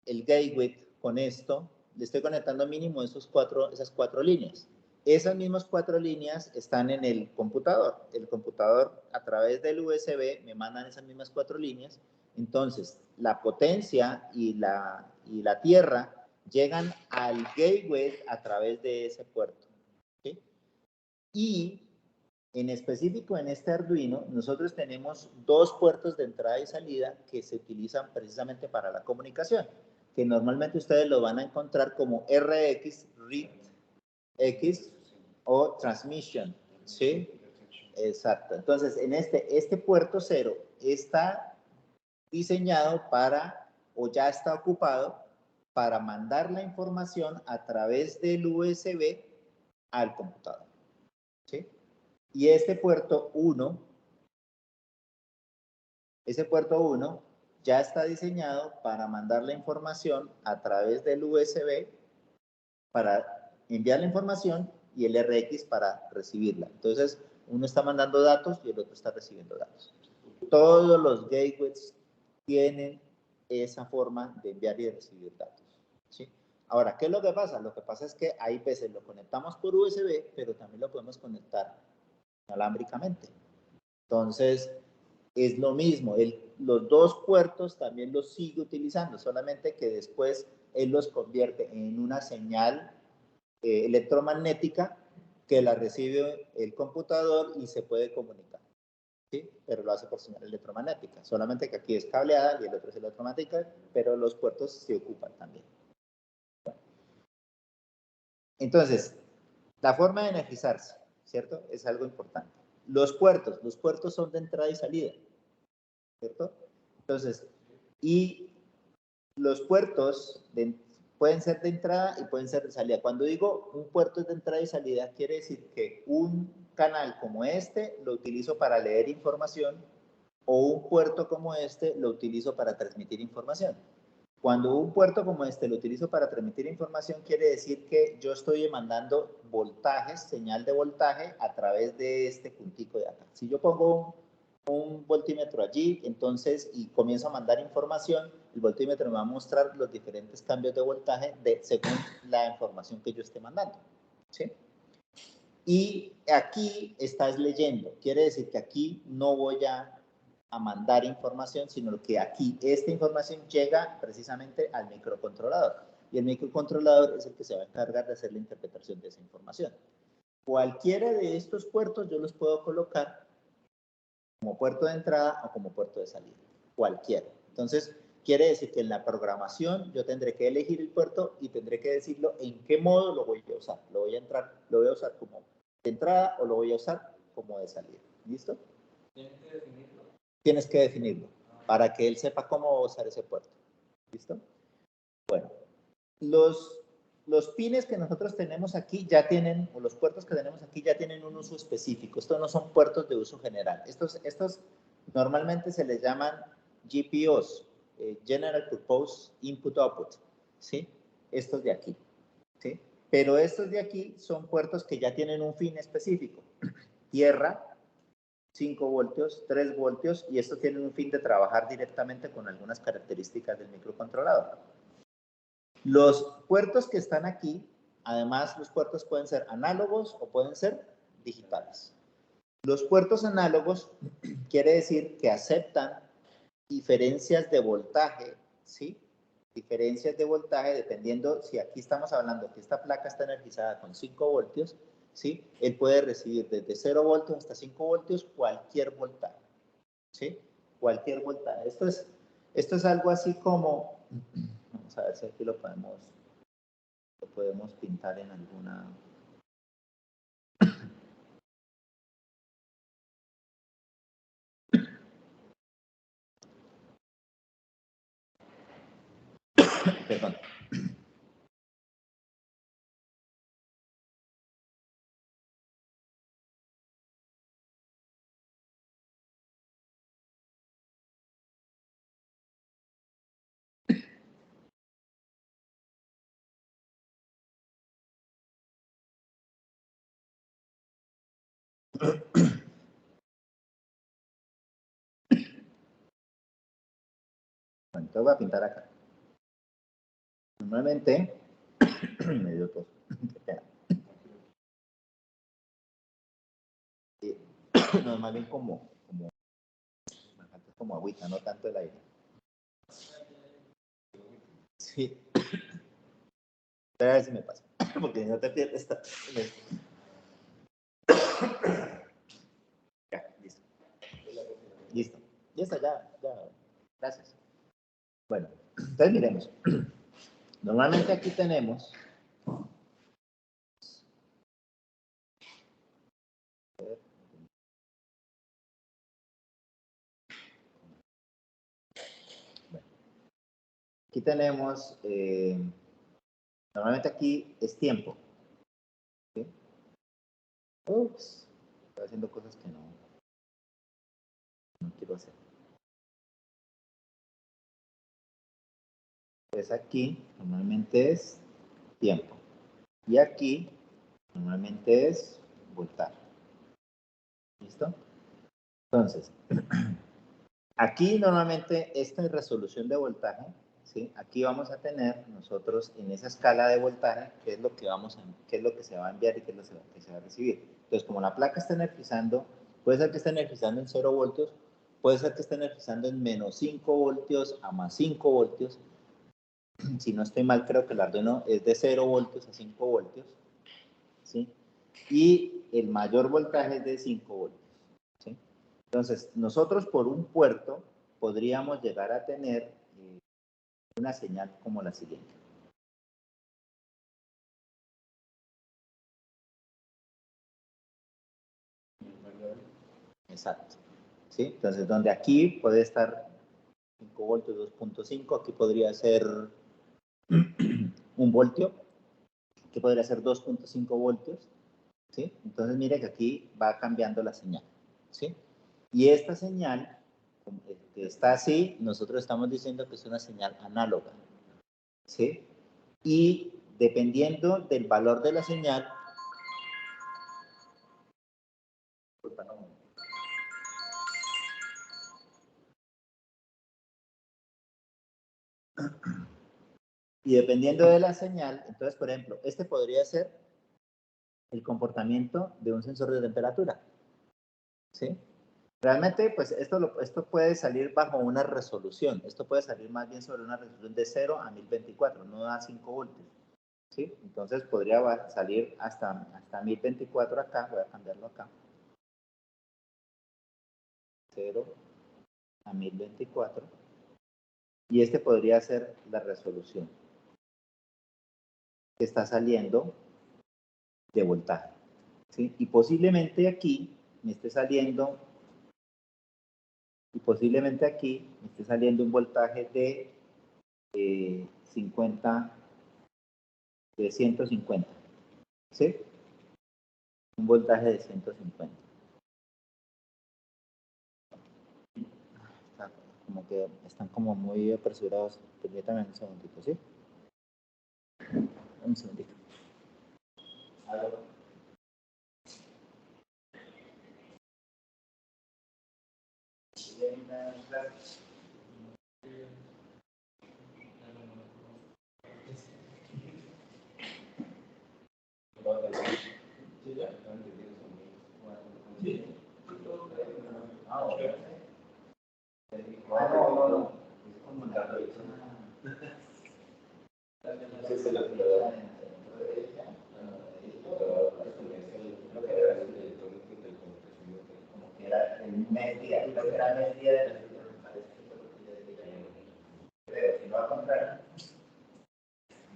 el gateway con esto, le estoy conectando mínimo esas cuatro líneas. Esas mismas 4 líneas están en el computador. El computador, a través del USB, me mandan esas mismas 4 líneas. Entonces, la potencia y la tierra llegan al gateway a través de ese puerto, ¿sí? Y en específico en este Arduino, nosotros tenemos 2 puertos de entrada y salida que se utilizan precisamente para la comunicación, que normalmente ustedes lo van a encontrar como RX, Read X o Transmission, ¿sí? Exacto. Entonces, en este puerto 0 está diseñado para, o ya está ocupado, para mandar la información a través del USB al computador, ¿sí? Y ese puerto 1 ya está diseñado para mandar la información a través del USB para enviar la información y el RX para recibirla. Entonces, uno está mandando datos y el otro está recibiendo datos. Todos los gateways tienen esa forma de enviar y de recibir datos, ¿sí? Ahora, ¿qué es lo que pasa? Lo que pasa es que hay veces lo conectamos por USB, pero también lo podemos conectar inalámbricamente. Entonces, es lo mismo. Los 2 puertos también los sigue utilizando, solamente que después él los convierte en una señal electromagnética que la recibe el computador y se puede comunicar, ¿sí? Pero lo hace por señal electromagnética. Solamente que aquí es cableada y el otro es electromagnética, pero los puertos se ocupan también. Bueno. Entonces, la forma de energizarse, ¿cierto? Es algo importante. Los puertos son de entrada y salida, ¿cierto? Entonces, y los puertos pueden ser de entrada y pueden ser de salida. Cuando digo un puerto es de entrada y salida, quiere decir que un canal como este lo utilizo para leer información o un puerto como este lo utilizo para transmitir información. Cuando un puerto como este lo utilizo para transmitir información, quiere decir que yo estoy mandando voltajes, señal de voltaje a través de este puntico de acá. Si yo pongo un voltímetro allí, entonces, y comienzo a mandar información, el voltímetro me va a mostrar los diferentes cambios de voltaje según la información que yo esté mandando, ¿sí? Y aquí estás leyendo, quiere decir que aquí no voy a mandar información, sino que aquí esta información llega precisamente al microcontrolador. Y el microcontrolador es el que se va a encargar de hacer la interpretación de esa información. Cualquiera de estos puertos yo los puedo colocar como puerto de entrada o como puerto de salida. Cualquiera. Entonces, quiere decir que en la programación yo tendré que elegir el puerto y tendré que decirlo en qué modo lo voy a usar. Lo voy a usar como de entrada o lo voy a usar como de salida. ¿Listo? ¿Tienes que definirlo? Tienes que definirlo para que él sepa cómo usar ese puerto. ¿Listo? Bueno, los pines que nosotros tenemos aquí ya tienen, o los puertos que tenemos aquí ya tienen un uso específico. Estos no son puertos de uso general. Estos normalmente se les llaman GPOs, General Purpose Input Output, ¿sí? Estos de aquí, ¿sí? Pero estos de aquí son puertos que ya tienen un fin específico. Tierra, 5 voltios, 3 voltios, y estos tienen un fin de trabajar directamente con algunas características del microcontrolador. Los puertos que están aquí, además, los puertos pueden ser análogos o pueden ser digitales. Los puertos análogos quiere decir que aceptan diferencias de voltaje, ¿sí? Diferencias de voltaje dependiendo si aquí estamos hablando que esta placa está energizada con 5 voltios, ¿sí? Él puede recibir desde 0 voltios hasta 5 voltios cualquier voltaje, ¿sí? Cualquier voltaje. Esto es algo así como, vamos a ver si aquí lo podemos pintar en alguna... Perdón. Bueno, te voy a pintar acá. Normalmente, me dio tos. Qué pena. No, más bien como agüita, no tanto el aire. Sí. Espera a ver si me pasa. Porque no te pierdes esta. Ya, listo. Listo. Ya está, ya. Gracias. Bueno, entonces miremos. Normalmente aquí tenemos. Aquí tenemos. Normalmente aquí es tiempo. ¿Sí? Ups. Estoy haciendo cosas que no quiero hacer. Pues aquí normalmente es tiempo. Y aquí normalmente es voltaje. ¿Listo? Entonces, aquí normalmente esta es resolución de voltaje, ¿sí? Aquí vamos a tener nosotros en esa escala de voltaje qué es lo que qué es lo que se va a enviar y qué es lo que se va a recibir. Entonces, como la placa está energizando, puede ser que esté energizando en 0 voltios, puede ser que esté energizando en menos 5 voltios a más 5 voltios. Si no estoy mal, creo que el Arduino es de 0 voltios a 5 voltios, ¿sí? Y el mayor voltaje es de 5 voltios, ¿sí? Entonces, nosotros por un puerto podríamos llegar a tener una señal como la siguiente. Exacto. ¿Sí? Entonces, donde aquí puede estar 5 voltios, 2.5, aquí podría ser 1 voltio, aquí podría ser 2.5 voltios, ¿sí? Entonces, mire que aquí va cambiando la señal, ¿sí? Y esta señal, que está así, nosotros estamos diciendo que es una señal análoga, ¿sí? Y dependiendo del valor de la señal, y dependiendo de la señal, entonces, por ejemplo, este podría ser el comportamiento de un sensor de temperatura, ¿sí? Realmente, pues esto puede salir bajo una resolución. Esto puede salir más bien sobre una resolución de 0 a 1024, no da 5 voltios, ¿sí? Entonces podría salir hasta 1024 acá. Voy a cambiarlo acá. 0 a 1024. Y este podría ser la resolución que está saliendo de voltaje, ¿sí? Y posiblemente aquí me esté saliendo un voltaje de 50 de 150, ¿sí? Un voltaje de 150. Como que están como muy apresurados. Permítame un segundito, ¿sí? Un segundito.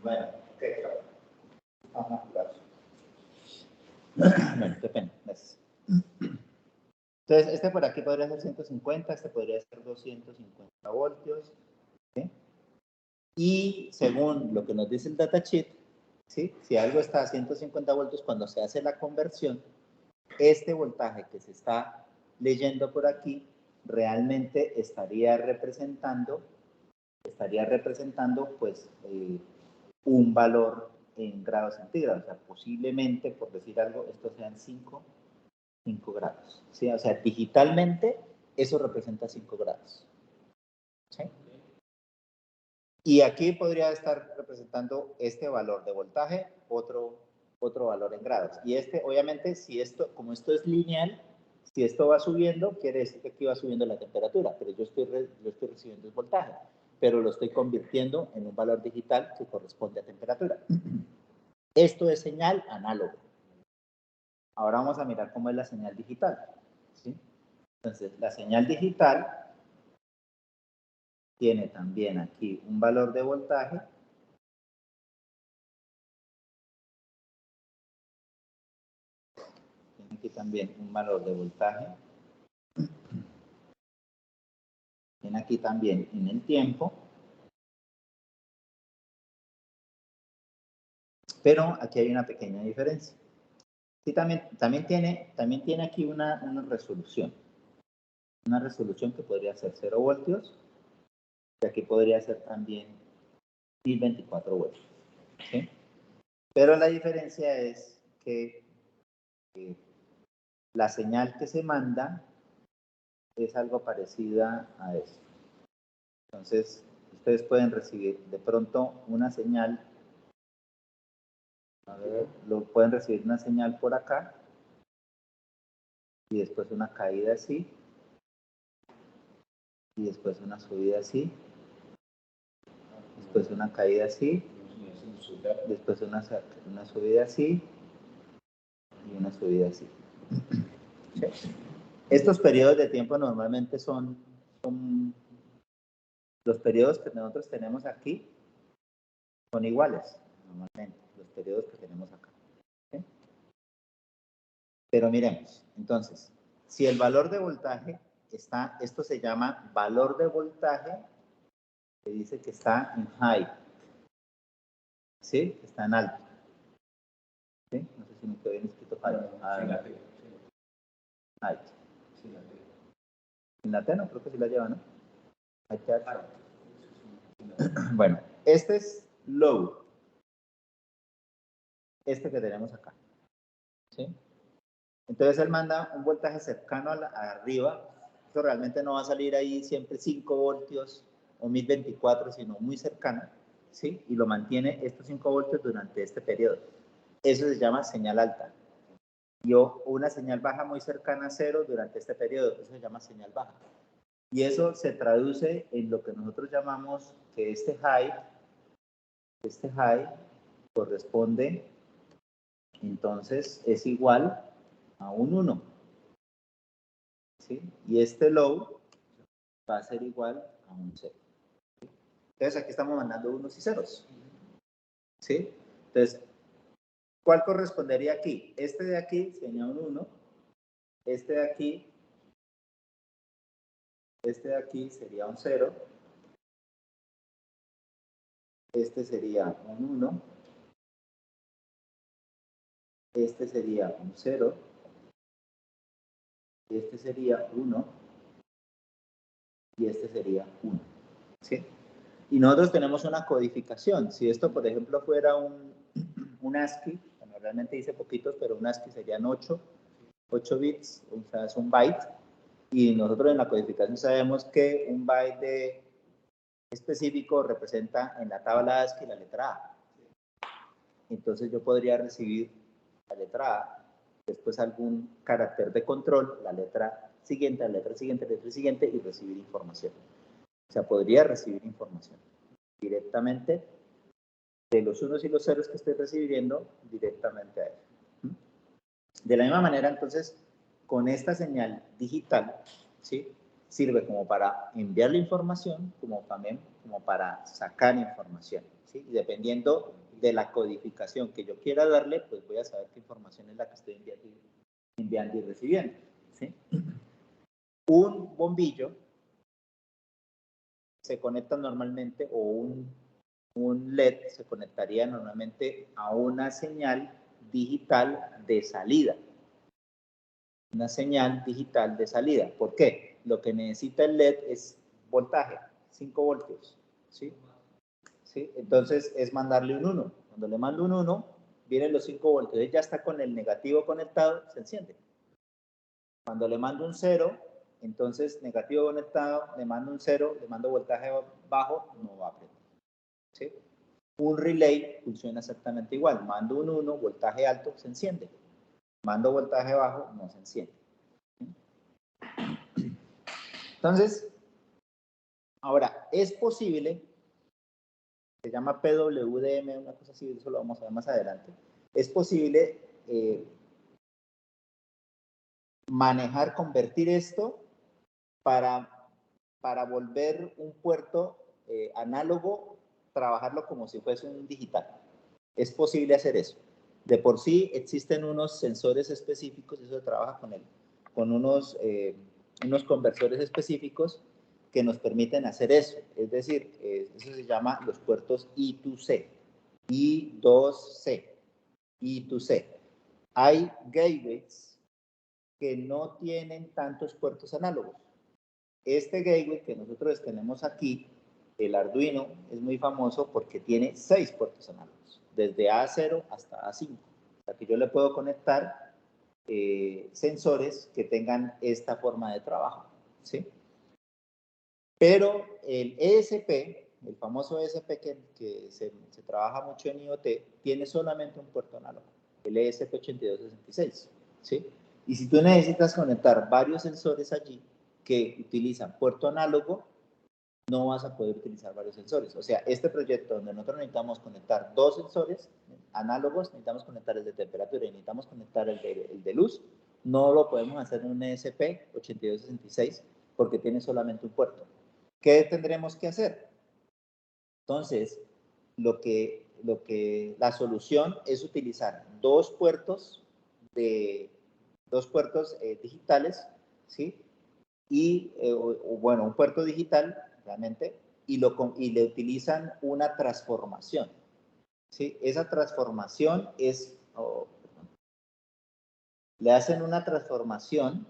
Bueno, bueno, qué pena, gracias. Entonces, este por aquí podría ser 150, este podría ser 250 voltios, ¿sí? Y según lo que nos dice el datasheet, ¿sí? Si algo está a 150 voltios, cuando se hace la conversión, este voltaje que se está leyendo por aquí realmente estaría representando pues un valor en grados centígrados. O sea, posiblemente, por decir algo, estos sean 5 grados. ¿Sí? O sea, digitalmente eso representa 5 grados. ¿Sí? Y aquí podría estar representando este valor de voltaje, otro valor en grados. Y este, obviamente, como esto es lineal, si esto va subiendo, quiere decir que aquí va subiendo la temperatura, pero yo estoy recibiendo el voltaje, pero lo estoy convirtiendo en un valor digital que corresponde a temperatura. Esto es señal análoga. Ahora vamos a mirar cómo es la señal digital, ¿sí? Entonces, la señal digital tiene también aquí un valor de voltaje. Tiene aquí también un valor de voltaje. Tiene aquí también en el tiempo. Pero aquí hay una pequeña diferencia. Sí, también tiene aquí una resolución. Una resolución que podría ser 0 voltios. Y aquí podría ser también 1024 voltios. ¿Sí? Pero la diferencia es que la señal que se manda es algo parecida a esto. Entonces, ustedes pueden recibir de pronto una señal, a ver, pueden recibir una señal por acá y después una caída así y después una subida así, después una caída así, después una subida así y una subida así. ¿Sí? Estos periodos de tiempo normalmente son los periodos que nosotros tenemos aquí son iguales, normalmente, los periodos que tenemos acá. ¿Sí? Pero miremos, entonces, si el valor de voltaje está, esto se llama valor de voltaje, que dice que está en high, ¿sí? Está en alto. ¿Sí? No sé si me quedó bien escrito high. High. En la T no, creo que sí la lleva, ¿no? Bueno, este es low, este que tenemos acá, ¿sí? Entonces él manda un voltaje cercano arriba, eso realmente no va a salir ahí siempre 5 voltios o 1024, sino muy cercano, ¿sí? Y lo mantiene estos 5 voltios durante este periodo. Eso se llama señal alta. Y una señal baja muy cercana a cero durante este periodo, eso se llama señal baja. Y eso se traduce en lo que nosotros llamamos que este high corresponde, entonces es igual a un 1. ¿Sí? Y este low va a ser igual a un 0. Entonces aquí estamos mandando unos y ceros. ¿Sí? Entonces, ¿cuál correspondería aquí? Este de aquí sería un 1. Este de aquí sería un 0. Este sería un 1. este sería un 0, este sería 1 y este sería 1. ¿Sí? Y nosotros tenemos una codificación. Si esto, por ejemplo, fuera un ASCII, bueno, realmente dice poquitos, pero un ASCII serían 8 bits, o sea, es un byte. Y nosotros en la codificación sabemos que un byte específico representa en la tabla ASCII la letra A. Entonces yo podría recibir la letra A, después algún carácter de control, la letra siguiente, la letra siguiente, la letra siguiente, y recibir información. O sea, podría recibir información directamente de los unos y los ceros que estoy recibiendo directamente a él. De la misma manera, entonces, con esta señal digital, ¿sí? Sirve como para enviar la información, como también como para sacar información, ¿sí? Y dependiendo de la codificación que yo quiera darle, pues voy a saber qué información es la que estoy enviando y recibiendo, ¿sí? Un bombillo se conecta normalmente, o un LED se conectaría normalmente a una señal digital de salida. Una señal digital de salida. ¿Por qué? Lo que necesita el LED es voltaje, 5 voltios. ¿Sí? ¿Sí? Entonces es mandarle un 1. Cuando le mando un 1, vienen los 5 voltios. Él ya está con el negativo conectado, se enciende. Cuando le mando un 0, entonces negativo conectado, le mando un 0, le mando voltaje bajo, no va a prender. ¿Sí? Un relay funciona exactamente igual. Mando un 1, voltaje alto, se enciende. Mando voltaje bajo, no se enciende. Entonces, ahora, es posible, se llama PWDM, una cosa así, eso lo vamos a ver más adelante, es posible manejar, convertir esto para volver un puerto análogo, trabajarlo como si fuese un digital. Es posible hacer eso. De por sí existen unos sensores específicos, eso se trabaja con unos conversores específicos que nos permiten hacer eso. Es decir, eso se llama los puertos I2C, I2C, I2C. Hay gateways que no tienen tantos puertos análogos. Este gateway que nosotros tenemos aquí, el Arduino, es muy famoso porque tiene 6 puertos análogos, desde A0 hasta A5. O sea que yo le puedo conectar sensores que tengan esta forma de trabajo, ¿sí? Pero el ESP, el famoso ESP que se trabaja mucho en IoT, tiene solamente un puerto análogo, el ESP8266, ¿sí? Y si tú necesitas conectar varios sensores allí que utilizan puerto análogo, no vas a poder utilizar varios sensores. O sea, este proyecto donde nosotros necesitamos conectar 2 sensores análogos, necesitamos conectar el de temperatura y necesitamos conectar el de luz, no lo podemos hacer en un ESP8266 porque tiene solamente un puerto. ¿Qué tendremos que hacer? Entonces, la solución es utilizar 2 puertos digitales, ¿sí? Y, bueno, un puerto digital, realmente, y le utilizan una transformación, ¿sí? Esa transformación es, le hacen una transformación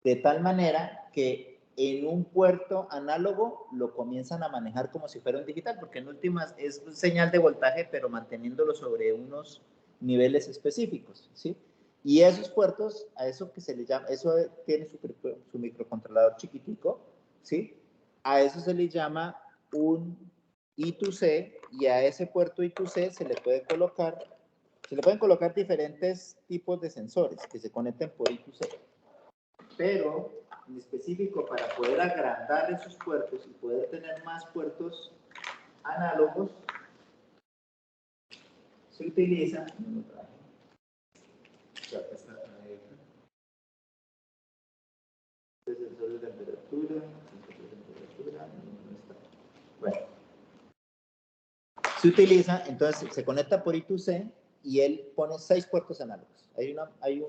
de tal manera que en un puerto análogo lo comienzan a manejar como si fuera un digital, porque en últimas es un señal de voltaje, pero manteniéndolo sobre unos niveles específicos, ¿sí? Y esos puertos, a eso que se le llama, eso tiene su microcontrolador chiquitico, ¿sí? A eso se le llama un I2C, y a ese puerto I2C se le pueden colocar diferentes tipos de sensores que se conecten por I2C. Pero en específico, para poder agrandar esos puertos y poder tener más puertos análogos, se utiliza sensor de temperatura, bueno, se utiliza, entonces se conecta por I2C y él pone 6 puertos análogos. Hay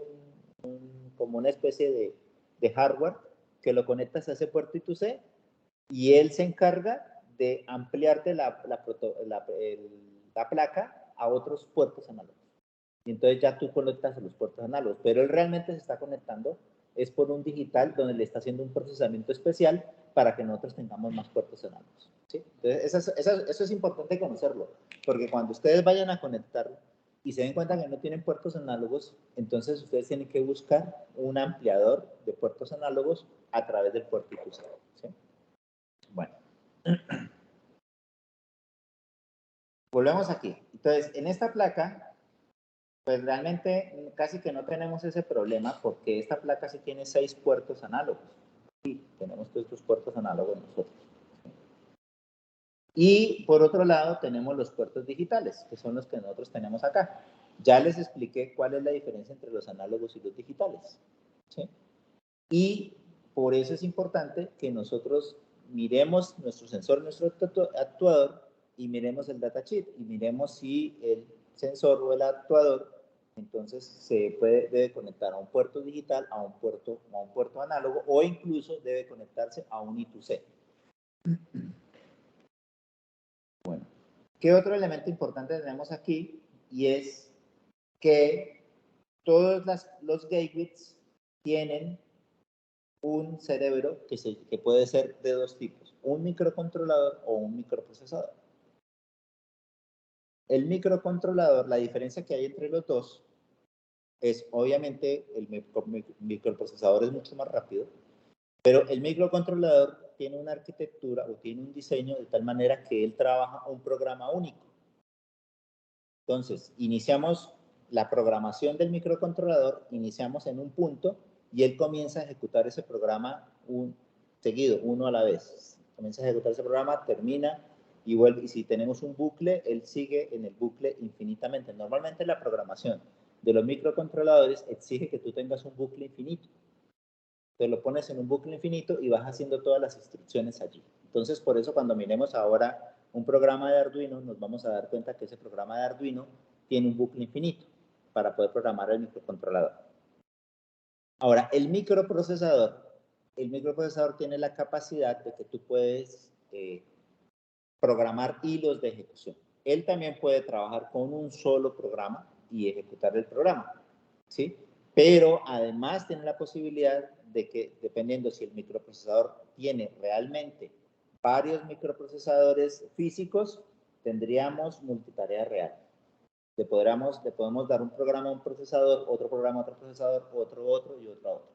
como una especie de hardware que lo conectas a ese puerto I2C y él se encarga de ampliarte la placa a otros puertos análogos. Y entonces ya tú conectas a los puertos análogos, pero él realmente se está conectando es por un digital donde le está haciendo un procesamiento especial para que nosotros tengamos más puertos análogos, ¿sí? Entonces eso es importante conocerlo, porque cuando ustedes vayan a conectar y se den cuenta que no tienen puertos análogos, entonces ustedes tienen que buscar un ampliador de puertos análogos a través del puerto I2C, ¿sí? Bueno. Volvemos aquí. Entonces, en esta placa, pues realmente casi que no tenemos ese problema porque esta placa sí tiene 6 puertos análogos. Sí, tenemos todos estos puertos análogos nosotros. Y por otro lado tenemos los puertos digitales, que son los que nosotros tenemos acá. Ya les expliqué cuál es la diferencia entre los análogos y los digitales, ¿sí? Y por eso es importante que nosotros miremos nuestro sensor, nuestro actuador, y miremos el datasheet, y miremos si el sensor o el actuador entonces debe conectar a un puerto digital, a un puerto análogo, o incluso debe conectarse a un I2C. Bueno, ¿qué otro elemento importante tenemos aquí? Y es que todos los gateways tienen un cerebro que puede ser de dos tipos, un microcontrolador o un microprocesador. El microcontrolador, la diferencia que hay entre los dos es, obviamente, el microprocesador es mucho más rápido, pero el microcontrolador tiene una arquitectura o tiene un diseño de tal manera que él trabaja un programa único. Entonces, iniciamos la programación del microcontrolador, iniciamos en un punto y él comienza a ejecutar ese programa seguido, uno a la vez. Comienza a ejecutar ese programa, termina y vuelve. Y si tenemos un bucle, él sigue en el bucle infinitamente. Normalmente la programación de los microcontroladores exige que tú tengas un bucle infinito. Te lo pones en un bucle infinito y vas haciendo todas las instrucciones allí. Entonces, por eso cuando miremos ahora un programa de Arduino, nos vamos a dar cuenta que ese programa de Arduino tiene un bucle infinito para poder programar el microcontrolador. Ahora, el microprocesador tiene la capacidad de que tú puedes programar hilos de ejecución. Él también puede trabajar con un solo programa y ejecutar el programa, ¿sí? Pero además tiene la posibilidad de que, dependiendo si el microprocesador tiene realmente varios microprocesadores físicos, tendríamos multitarea real. Le podemos dar un programa a un procesador, otro programa a otro procesador, otro y otro a otro.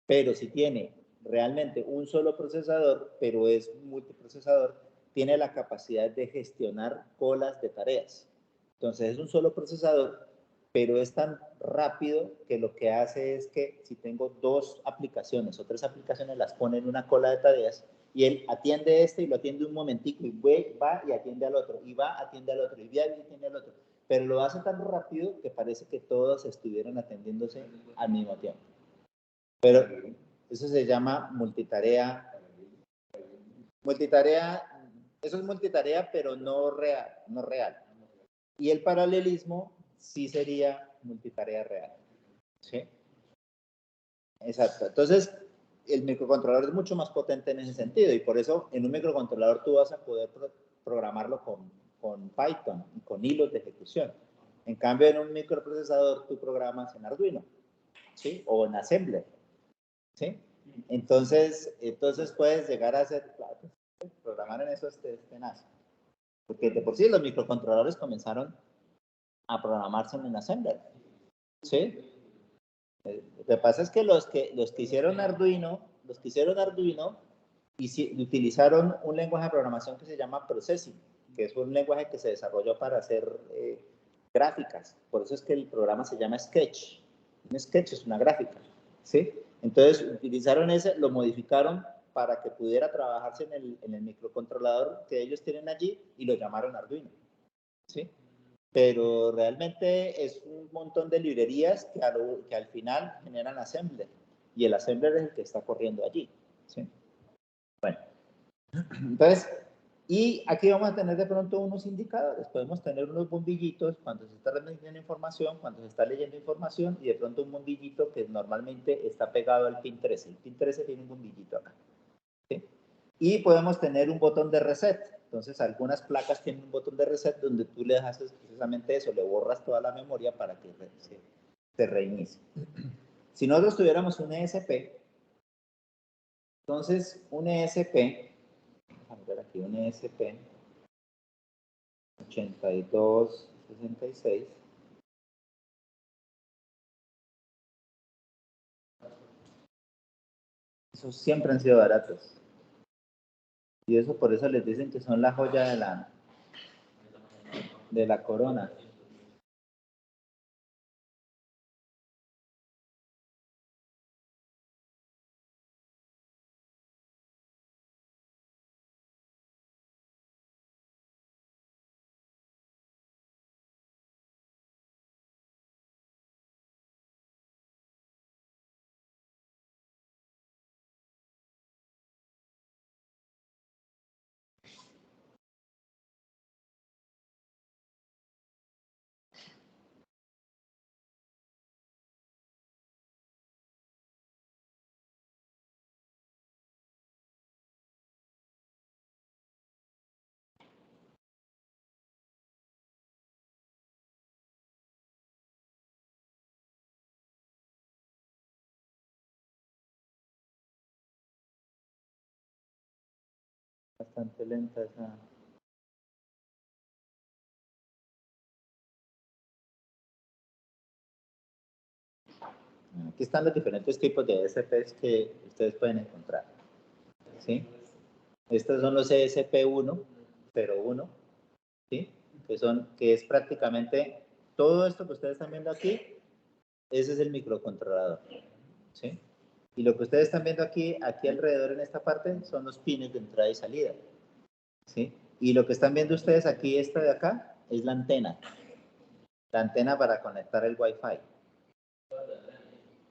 Pero si tiene realmente un solo procesador, pero es multiprocesador, tiene la capacidad de gestionar colas de tareas. Entonces es un solo procesador, pero es tan rápido que lo que hace es que si tengo 2 aplicaciones o 3 aplicaciones, las pone en una cola de tareas y él atiende este y lo atiende un momentico y va y atiende al otro, y va, atiende al otro, y va y atiende al otro. Pero lo hace tan rápido que parece que todos estuvieran atendiéndose al mismo tiempo. Pero eso se llama multitarea. Eso es multitarea, pero no real. Y el paralelismo sí sería multitarea real. ¿Sí? Exacto. Entonces, el microcontrolador es mucho más potente en ese sentido y por eso en un microcontrolador tú vas a poder programarlo con Python y con hilos de ejecución. En cambio, en un microprocesador tú programas en Arduino, ¿sí? O en Assembler, ¿sí? Entonces puedes llegar a hacer, programar en eso tenaz. Porque de por sí los microcontroladores comenzaron a programarse en Assembler, ¿sí? Lo que pasa es que los que hicieron Arduino, utilizaron un lenguaje de programación que se llama Processing, que es un lenguaje que se desarrolló para hacer gráficas. Por eso es que el programa se llama Sketch. Un Sketch es una gráfica, ¿sí? Entonces utilizaron ese, lo modificaron para que pudiera trabajarse en el microcontrolador que ellos tienen allí y lo llamaron Arduino, ¿sí? Pero realmente es un montón de librerías que al final generan Assembler y el Assembler es el que está corriendo allí, ¿sí? Bueno, entonces, y aquí vamos a tener de pronto unos indicadores, podemos tener unos bombillitos cuando se está remitiendo información, cuando se está leyendo información y de pronto un bombillito que normalmente está pegado al pin 13. El pin 13 tiene un bombillito acá, ¿sí? Y podemos tener un botón de reset. Entonces, algunas placas tienen un botón de reset donde tú le haces precisamente eso, le borras toda la memoria para que se reinicie. Si nosotros tuviéramos un ESP, entonces un ESP, vamos a ver aquí, un ESP 8266, esos siempre han sido baratos. Y eso por eso les dicen que son la joya de la corona. Bastante lenta esa. Aquí están los diferentes tipos de ESPs que ustedes pueden encontrar. ¿Sí? Estos son los ESP1, 01, ¿sí? Que es prácticamente todo esto que ustedes están viendo aquí, ese es el microcontrolador. ¿Sí? Y lo que ustedes están viendo aquí alrededor en esta parte, son los pines de entrada y salida. ¿Sí? Y lo que están viendo ustedes aquí, esta de acá, es la antena. La antena para conectar el Wi-Fi.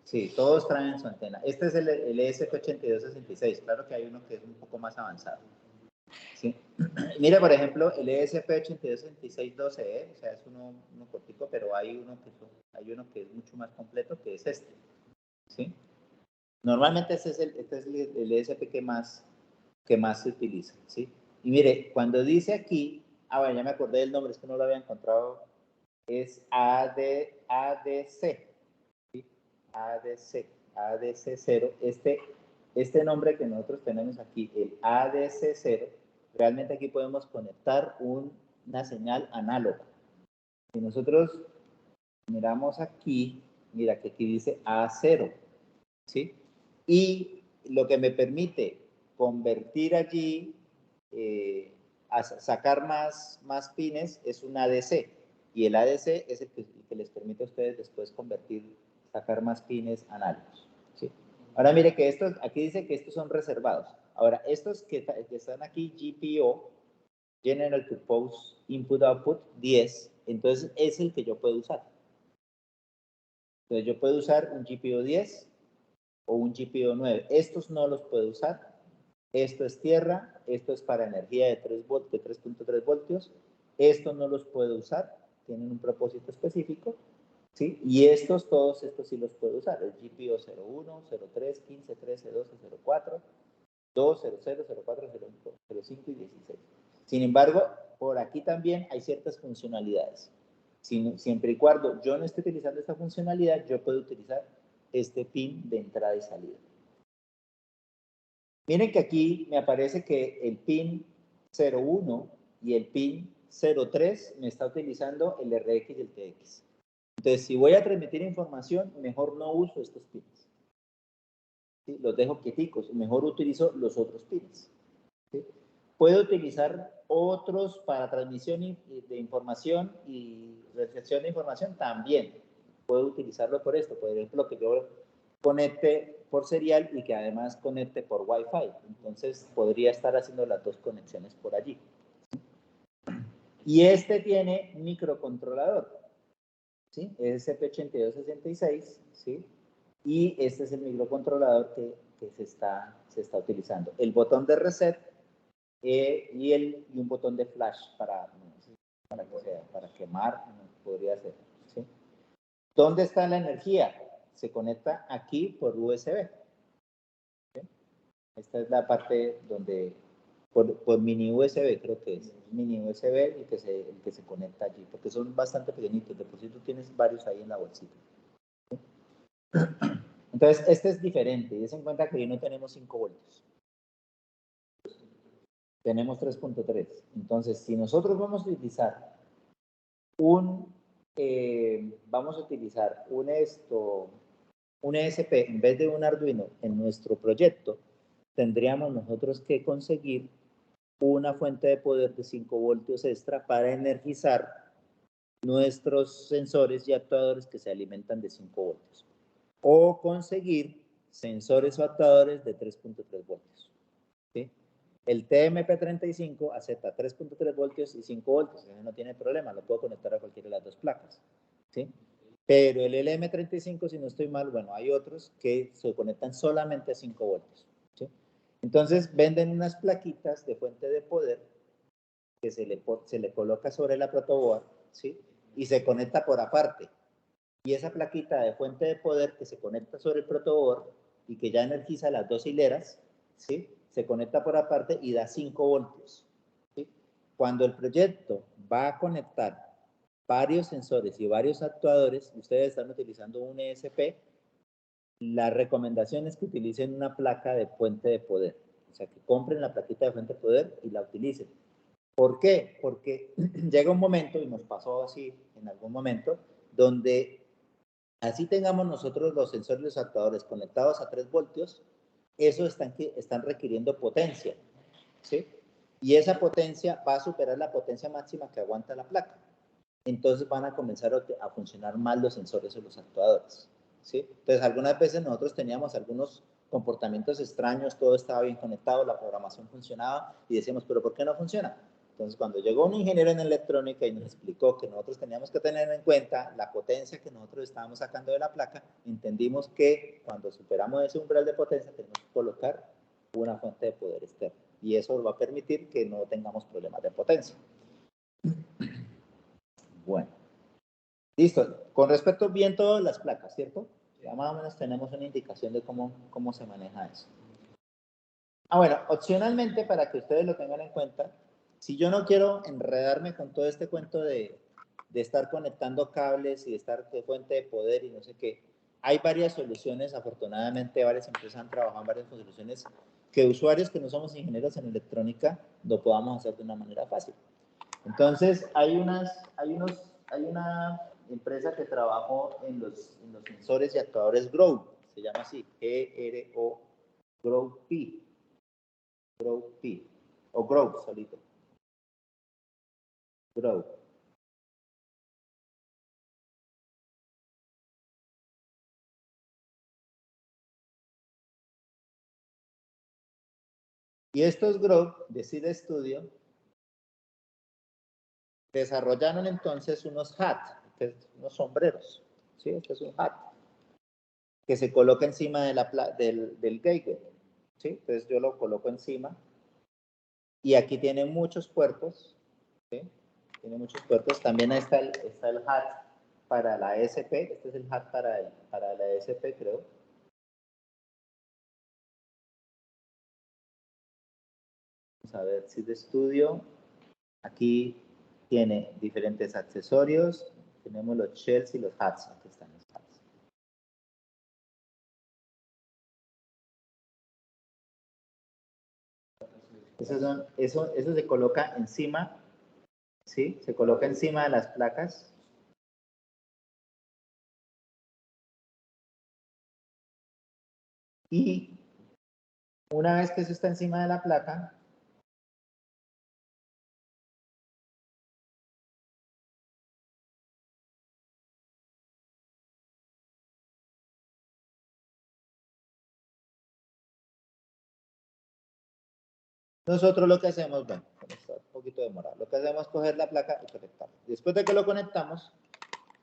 Sí, todos traen su antena. Este es el ESP8266. Claro que hay uno que es un poco más avanzado. ¿Sí? Mire, por ejemplo, el ESP826612E, o sea, es uno cortico, pero hay uno que es mucho más completo, que es este. ¿Sí? Normalmente este es el ESP que más se utiliza. ¿Sí? Y mire, cuando dice aquí, bueno, ya me acordé del nombre, es que no lo había encontrado, es ADC. ¿Sí? ADC0. Este nombre que nosotros tenemos aquí, el ADC0, realmente aquí podemos conectar una señal análoga. Si nosotros miramos aquí, mira que aquí dice A0, ¿sí? Y lo que me permite convertir allí, a sacar más pines, es un ADC. Y el ADC es el que les permite a ustedes después sacar más pines análogos. ¿Sí? Ahora mire que aquí dice que estos son reservados. Ahora, estos que están aquí, GPO, General Purpose Input Output 10, entonces es el que yo puedo usar. Entonces yo puedo usar un GPO 10 o un GPO 9. Estos no los puedo usar. Esto es tierra, esto es para energía de 3.3 voltios. Estos no los puedo usar, tienen un propósito específico. ¿Sí? Y todos estos sí los puedo usar. El GPO 01, 03, 15, 13, 12, 04, 2, 00, 04, 05 y 16. Sin embargo, por aquí también hay ciertas funcionalidades. Siempre y cuando yo no esté utilizando esta funcionalidad, yo puedo utilizar este pin de entrada y salida. Miren que aquí me aparece que el pin 01 y el pin 03 me está utilizando el RX y el TX. Entonces, si voy a transmitir información, mejor no uso estos pins. ¿Sí? Los dejo quieticos, mejor utilizo los otros pins. ¿Sí? Puedo utilizar otros para transmisión de información y recepción de información también. Puedo utilizarlo por esto, por ejemplo, que yo conecte por serial y que además conecte por Wi-Fi. Entonces podría estar haciendo las dos conexiones por allí. Y este tiene microcontrolador, ¿sí? Es ESP8266, ¿sí? Y este es el microcontrolador que se está utilizando. El botón de reset y un botón de flash para quemar, podría ser. ¿Sí? ¿Dónde está la energía? Se conecta aquí por USB. ¿Sí? Esta es la parte donde, por mini USB creo que es, mini USB el que se conecta allí, porque son bastante pequeñitos, de por sí tú tienes varios ahí en la bolsita. ¿Sí? Entonces, este es diferente, y des en cuenta que ahí no tenemos 5 voltios. Tenemos 3.3. Entonces, si nosotros vamos a utilizar un ESP en vez de un Arduino en nuestro proyecto, tendríamos nosotros que conseguir una fuente de poder de 5 voltios extra para energizar nuestros sensores y actuadores que se alimentan de 5 voltios. O conseguir sensores o actuadores de 3.3 voltios. ¿Sí? El TMP35 acepta 3.3 voltios y 5 voltios, no tiene problema, lo puedo conectar a cualquiera de las dos placas. ¿Sí? Pero el LM35, si no estoy mal, bueno, hay otros que se conectan solamente a 5 voltios. ¿Sí? Entonces venden unas plaquitas de fuente de poder que se le coloca sobre la protoboard, ¿sí? Y se conecta por aparte. Y esa plaquita de fuente de poder que se conecta sobre el protoboard y que ya energiza las dos hileras, ¿sí? Se conecta por aparte y da 5 voltios. ¿Sí? Cuando el proyecto va a conectar varios sensores y varios actuadores, ustedes están utilizando un ESP, la recomendación es que utilicen una placa de fuente de poder. O sea, que compren la plaquita de fuente de poder y la utilicen. ¿Por qué? Porque llega un momento, y nos pasó así en algún momento, donde así tengamos nosotros los sensores y los actuadores conectados a 3 voltios, eso están requiriendo potencia, ¿sí? Y esa potencia va a superar la potencia máxima que aguanta la placa. Entonces van a comenzar a funcionar mal los sensores o los actuadores, ¿sí? Entonces algunas veces nosotros teníamos algunos comportamientos extraños, todo estaba bien conectado, la programación funcionaba y decíamos, ¿pero por qué no funciona? Entonces, cuando llegó un ingeniero en electrónica y nos explicó que nosotros teníamos que tener en cuenta la potencia que nosotros estábamos sacando de la placa, entendimos que cuando superamos ese umbral de potencia tenemos que colocar una fuente de poder externa y eso va a permitir que no tengamos problemas de potencia. Bueno, listo. Con respecto bien todas las placas, ¿cierto? Ya más o menos tenemos una indicación de cómo se maneja eso. Bueno, opcionalmente, para que ustedes lo tengan en cuenta, si yo no quiero enredarme con todo este cuento de estar conectando cables y de estar de fuente de poder y no sé qué, hay varias soluciones, afortunadamente varias empresas han trabajado en varias soluciones que usuarios que no somos ingenieros en electrónica lo podamos hacer de una manera fácil. Entonces, hay una empresa que trabajó en los sensores y actuadores Grow, se llama así, G-R-O, Grow P. Grow P. O Grow solito. Grow. Y estos Grow de Seed Studio desarrollaron entonces unos hat, unos sombreros. ¿Sí? Este es un hat que se coloca encima de del gateway. ¿Sí? Entonces yo lo coloco encima y aquí tiene muchos puertos. ¿Sí? Tiene muchos puertos. También está el hat para la ESP. Este es el hat para la ESP, creo. Vamos a ver si de estudio. Aquí tiene diferentes accesorios. Tenemos los shells y los hats. Aquí están los hats. Eso se coloca encima, ¿sí? Se coloca encima de las placas. Y una vez que eso está encima de la placa, nosotros lo que hacemos, bueno, está un poquito demorado, lo que hacemos es coger la placa y conectarla. Después de que lo conectamos,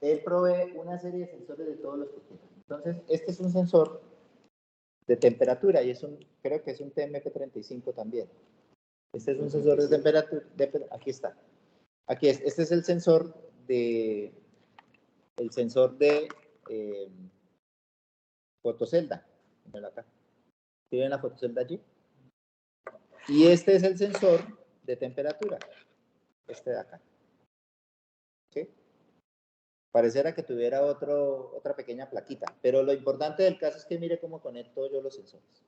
él provee una serie de sensores de todos los que tiene. Entonces, este es un sensor de temperatura y creo que es un TMP35 también. Este es un sensor de temperatura, aquí está. Aquí es, este es el sensor de fotocelda. Acá. ¿Sí ven la fotocelda allí? Y este es el sensor de temperatura, este de acá. ¿Sí? Pareciera que tuviera otra pequeña plaquita, pero lo importante del caso es que mire cómo conecto yo los sensores.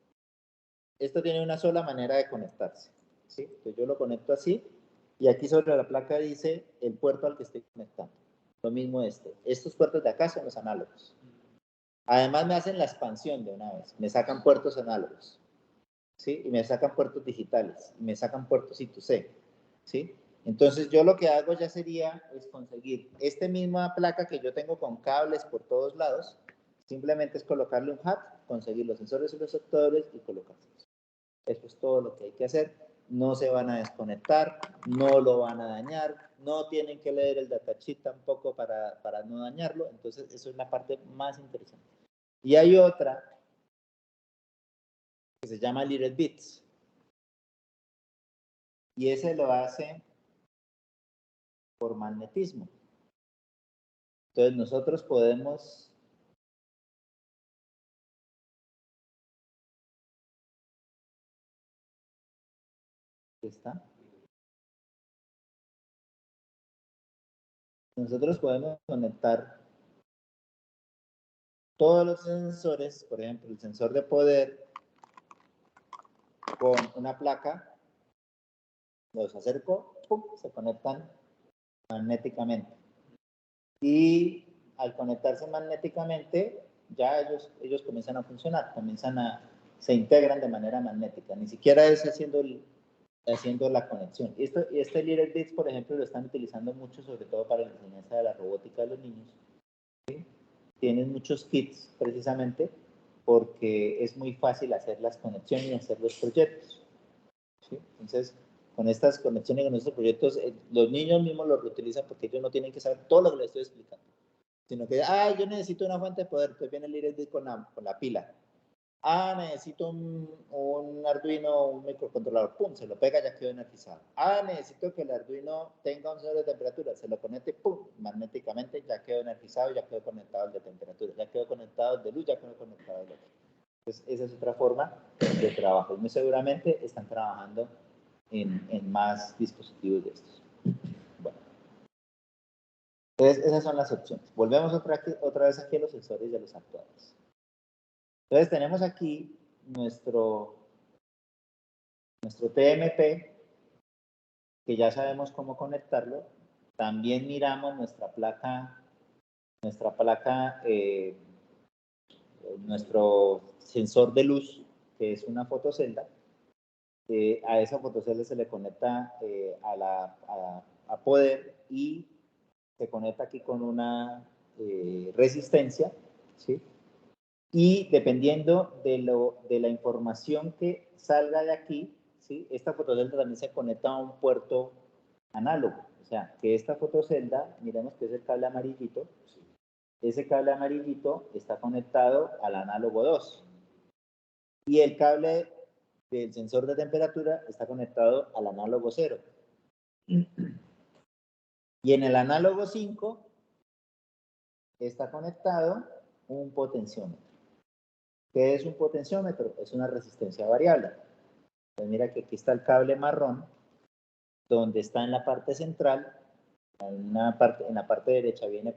Esto tiene una sola manera de conectarse. ¿Sí? Entonces yo lo conecto así y aquí sobre la placa dice el puerto al que estoy conectando. Lo mismo este. Estos puertos de acá son los análogos. Además me hacen la expansión de una vez. Me sacan puertos análogos. ¿Sí? Y me sacan puertos digitales. Y me sacan puertos I2C. ¿Sí? Entonces yo lo que hago ya sería es conseguir esta misma placa que yo tengo con cables por todos lados. Simplemente es colocarle un hat, conseguir los sensores y los actuadores y colocarlos. Eso es todo lo que hay que hacer. No se van a desconectar, no lo van a dañar, no tienen que leer el datasheet tampoco para no dañarlo. Entonces, eso es la parte más interesante. Y hay otra que se llama Little Bits. Y ese lo hace por magnetismo. Entonces, nosotros podemos... ¿Qué está? Nosotros podemos conectar todos los sensores, por ejemplo, el sensor de poder con una placa, los acerco, ¡pum!, se conectan magnéticamente. Y al conectarse magnéticamente, ya ellos comienzan a funcionar, se integran de manera magnética, ni siquiera es haciendo la conexión. Este Little Bits, por ejemplo, lo están utilizando mucho, sobre todo para la enseñanza de la robótica de los niños. ¿Sí? Tienen muchos kits, precisamente, porque es muy fácil hacer las conexiones y hacer los proyectos. ¿Sí? Entonces, con estas conexiones y con estos proyectos, los niños mismos los reutilizan porque ellos no tienen que saber todo lo que les estoy explicando, sino que, yo necesito una fuente de poder, pues viene el Little con la pila. Necesito un Arduino, un microcontrolador, pum, se lo pega, ya quedó energizado. Necesito que el Arduino tenga un sensor de temperatura, se lo conecte, pum, magnéticamente, ya quedó energizado, ya quedó conectado al de temperatura, ya quedó conectado al de luz, ya quedó conectado al de otro. Entonces, esa es otra forma de trabajo. Muy seguramente están trabajando en más dispositivos de estos. Bueno. Entonces, esas son las opciones. Volvemos otra vez aquí a los sensores y a los actuadores. Entonces, tenemos aquí nuestro TMP, que ya sabemos cómo conectarlo. También miramos nuestro sensor de luz, que es una fotocelda. A esa fotocelda se le conecta a poder y se conecta aquí con una resistencia, ¿sí? Y dependiendo de la información que salga de aquí, ¿sí?, esta fotocelda también se conecta a un puerto análogo. O sea, que esta fotocelda, miremos que es el cable amarillito, ¿sí?, ese cable amarillito está conectado al análogo 2. Y el cable del sensor de temperatura está conectado al análogo 0. Y en el análogo 5 está conectado un potenciómetro. ¿Qué es un potenciómetro? Es una resistencia variable. Pues mira que aquí está el cable marrón, donde está en la parte central, en la parte derecha viene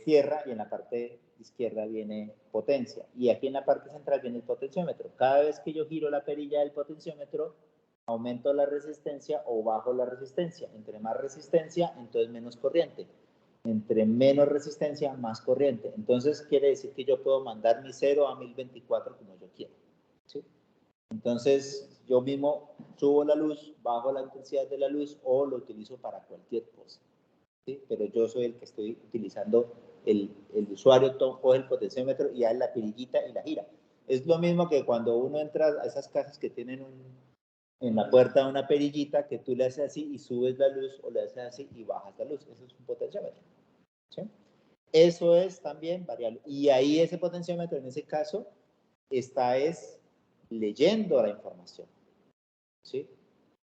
tierra y en la parte izquierda viene potencia. Y aquí en la parte central viene el potenciómetro. Cada vez que yo giro la perilla del potenciómetro, aumento la resistencia o bajo la resistencia. Entre más resistencia, entonces menos corriente. Entre menos resistencia, más corriente. Entonces quiere decir que yo puedo mandar mi 0 a 1024 como yo quiera. ¿Sí? Entonces yo mismo subo la luz, bajo la intensidad de la luz o lo utilizo para cualquier cosa. ¿Sí? Pero yo soy el que estoy utilizando, el usuario coge el potenciómetro y da la perillita y la gira. Es lo mismo que cuando uno entra a esas casas que tienen en la puerta una perillita que tú le haces así y subes la luz o le haces así y bajas la luz. Eso es un potenciómetro. ¿Sí? Eso es también variable. Y ahí ese potenciómetro, en ese caso, está leyendo la información. ¿Sí?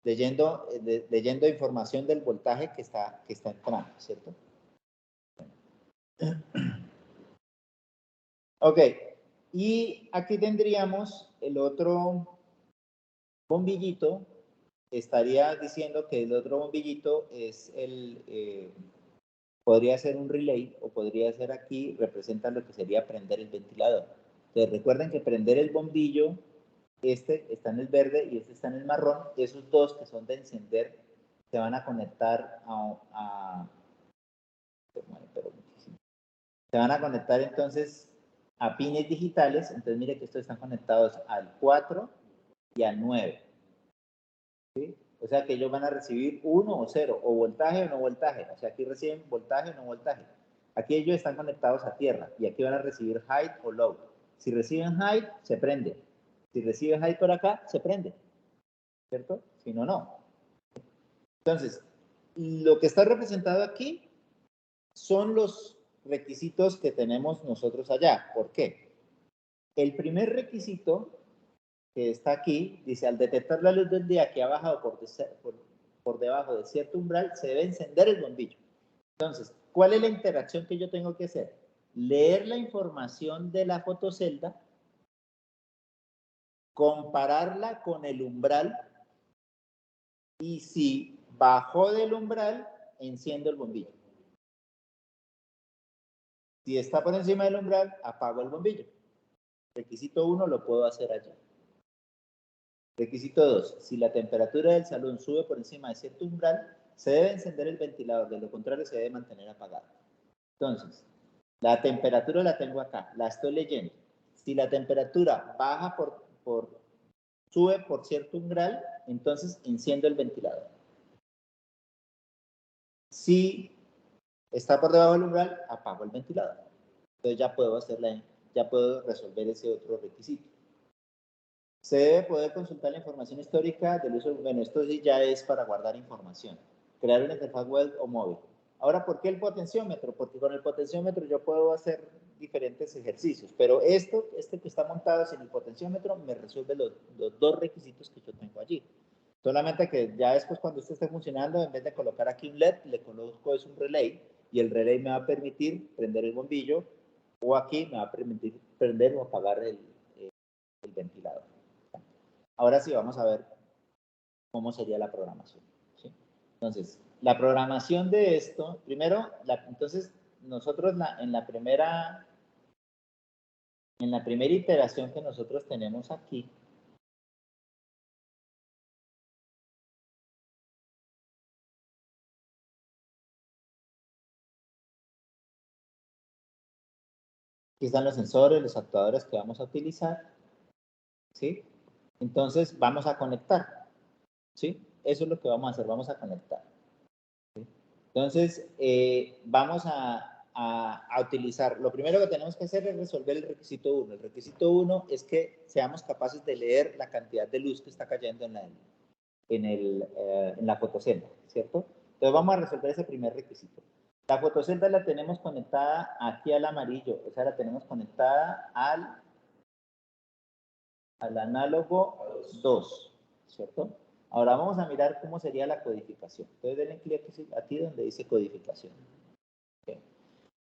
Leyendo información del voltaje que está entrando, ¿cierto? Ok, y aquí tendríamos el otro bombillito estaría diciendo que el otro bombillito es podría ser un relay o podría ser aquí, representa lo que sería prender el ventilador. Entonces recuerden que prender el bombillo, este está en el verde y este está en el marrón. Esos dos que son de encender se van a conectar se van a conectar entonces a pines digitales. Entonces mire que estos están conectados al 4 y al 9. ¿Sí? O sea que ellos van a recibir 1 o 0, o voltaje o no voltaje. O sea, aquí reciben voltaje o no voltaje. Aquí ellos están conectados a tierra y aquí van a recibir high o low. Si reciben high, se prende. Si reciben high por acá, se prende. ¿Cierto? Si no, no. Entonces, lo que está representado aquí son los requisitos que tenemos nosotros allá. ¿Por qué? El primer requisito que está aquí, dice, al detectar la luz del día que ha bajado por debajo de cierto umbral, se debe encender el bombillo. Entonces, ¿cuál es la interacción que yo tengo que hacer? Leer la información de la fotocelda, compararla con el umbral, y si bajó del umbral, enciendo el bombillo. Si está por encima del umbral, apago el bombillo. Requisito 1 lo puedo hacer allá. Requisito 2. Si la temperatura del salón sube por encima de cierto umbral, se debe encender el ventilador, de lo contrario se debe mantener apagado. Entonces, la temperatura la tengo acá, la estoy leyendo. Si la temperatura baja sube por cierto umbral, entonces enciendo el ventilador. Si está por debajo del umbral, apago el ventilador. Entonces ya puedo resolver ese otro requisito. Se debe poder consultar la información histórica del uso. Bueno, esto sí ya es para guardar información. Crear una interfaz web o móvil. Ahora, ¿por qué el potenciómetro? Porque con el potenciómetro yo puedo hacer diferentes ejercicios, pero este que está montado sin el potenciómetro me resuelve los dos requisitos que yo tengo allí. Solamente que ya después cuando esto esté funcionando, en vez de colocar aquí un LED, le coloco es un relay, y el relay me va a permitir prender el bombillo, o aquí me va a permitir prender o apagar el ventilador. Ahora sí vamos a ver cómo sería la programación. ¿Sí? Entonces, la programación de esto, primero, entonces nosotros en la primera iteración que nosotros tenemos aquí, aquí están los sensores, los actuadores que vamos a utilizar, ¿sí? Entonces vamos a conectar, ¿sí? Eso es lo que vamos a hacer, vamos a conectar. ¿Sí? Entonces, vamos a utilizar, lo primero que tenemos que hacer es resolver el requisito 1. El requisito 1 es que seamos capaces de leer la cantidad de luz que está cayendo en la fotocelda, ¿cierto? Entonces vamos a resolver ese primer requisito. La fotocelda la tenemos conectada aquí al amarillo, o sea, la tenemos conectada al análogo 2, ¿cierto? Ahora vamos a mirar cómo sería la codificación. Entonces denle clic aquí donde dice codificación. ¿Okay?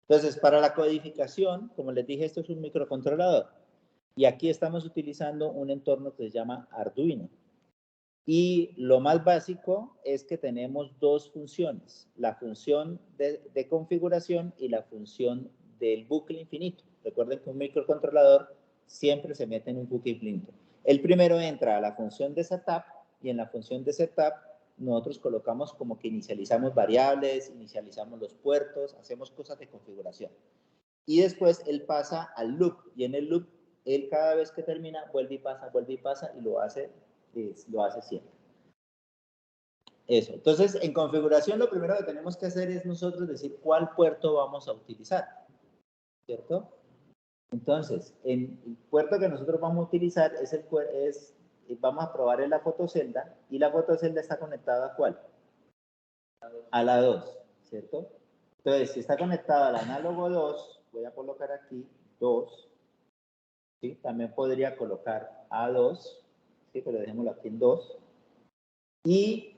Entonces, para la codificación, como les dije, esto es un microcontrolador. Y aquí estamos utilizando un entorno que se llama Arduino. Y lo más básico es que tenemos dos funciones, la función de configuración y la función del bucle infinito. Recuerden que un microcontrolador siempre se mete en un bucle infinito. El primero entra a la función de setup y en la función de setup nosotros colocamos como que inicializamos variables, inicializamos los puertos, hacemos cosas de configuración. Y después él pasa al loop y en el loop él cada vez que termina vuelve y pasa y lo hace siempre. Eso. Entonces, en configuración lo primero que tenemos que hacer es nosotros decir cuál puerto vamos a utilizar, ¿cierto? Entonces, el puerto que nosotros vamos a utilizar vamos a probar en la fotocelda, y la fotocelda está conectada ¿a cuál? A la 2, ¿cierto? Entonces, si está conectada al análogo 2, voy a colocar aquí 2, ¿sí? También podría colocar A2, ¿sí? Pero dejémoslo aquí en 2. Y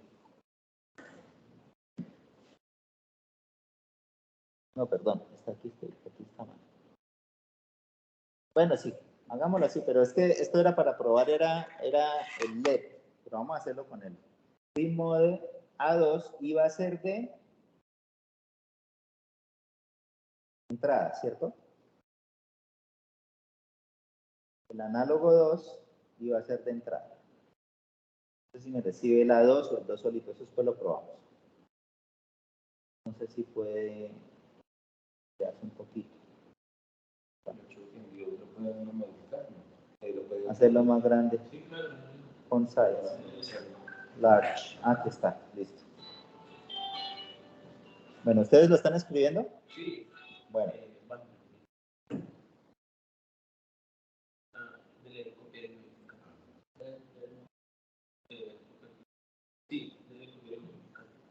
no, perdón, aquí está mal. Bueno, sí, hagámoslo así, pero es que esto era para probar, era el LED. pero vamos a hacerlo con el pin mode A2 y va a ser de entrada, ¿cierto? El análogo 2 y va a ser de entrada. No sé si me recibe el A2 o el 2 solito, eso después lo probamos. No sé si puede quedarse un poquito. Hacerlo más grande. Font size. Large. Aquí está, listo. Bueno, ¿ustedes lo están escribiendo? Sí. Bueno.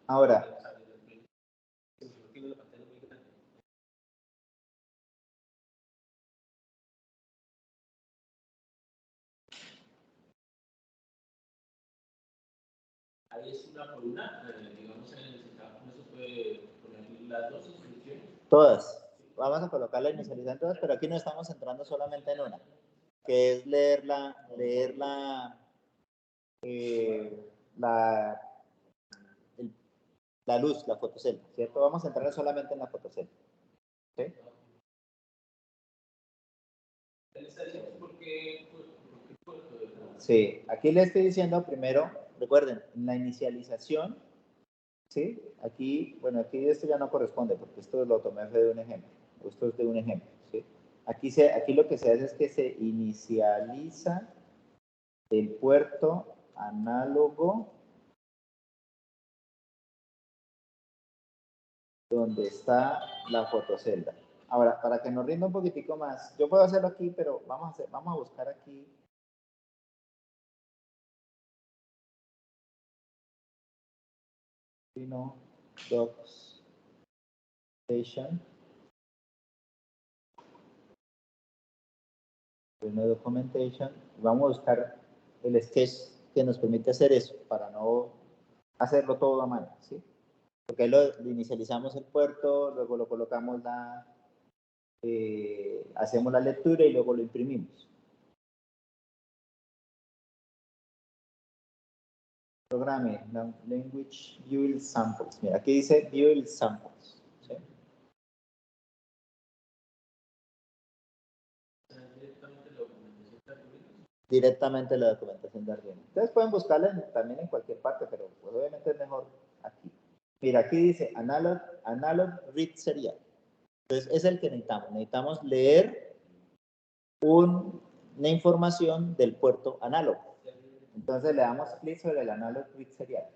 Ahora. Ahí es una por una, digamos en el setup no se puede poner las dos instrucciones. Todas. Vamos a colocarla inicializada en todas, pero aquí nos estamos centrando solamente en una, que es leer la luz, la fotocelda, ¿cierto? Vamos a entrar solamente en la fotocelda. ¿Sí? Sí, aquí le estoy diciendo primero, recuerden, en la inicialización, ¿sí? Aquí, bueno, aquí esto ya no corresponde porque esto lo tomé de un ejemplo, esto es de un ejemplo, ¿sí? Aquí lo que se hace es que se inicializa el puerto análogo donde está la fotocelda. Ahora, para que nos rinda un poquitico más, yo puedo hacerlo aquí, pero vamos a buscar aquí. Documentation. Documentation. Vamos a buscar el sketch que nos permite hacer eso, para no hacerlo todo a mano, ¿sí? Porque ahí lo inicializamos el puerto, luego lo colocamos hacemos la lectura y luego lo imprimimos. Programe, language, view samples. Mira, aquí dice view samples. ¿Sí? Directamente la documentación de Arduino. Ustedes pueden buscarla también en cualquier parte, pero pues, obviamente es mejor aquí. Mira, aquí dice analog read serial. Entonces, es el que necesitamos. Necesitamos leer una información del puerto análogo. Entonces, le damos clic sobre el analog read serial.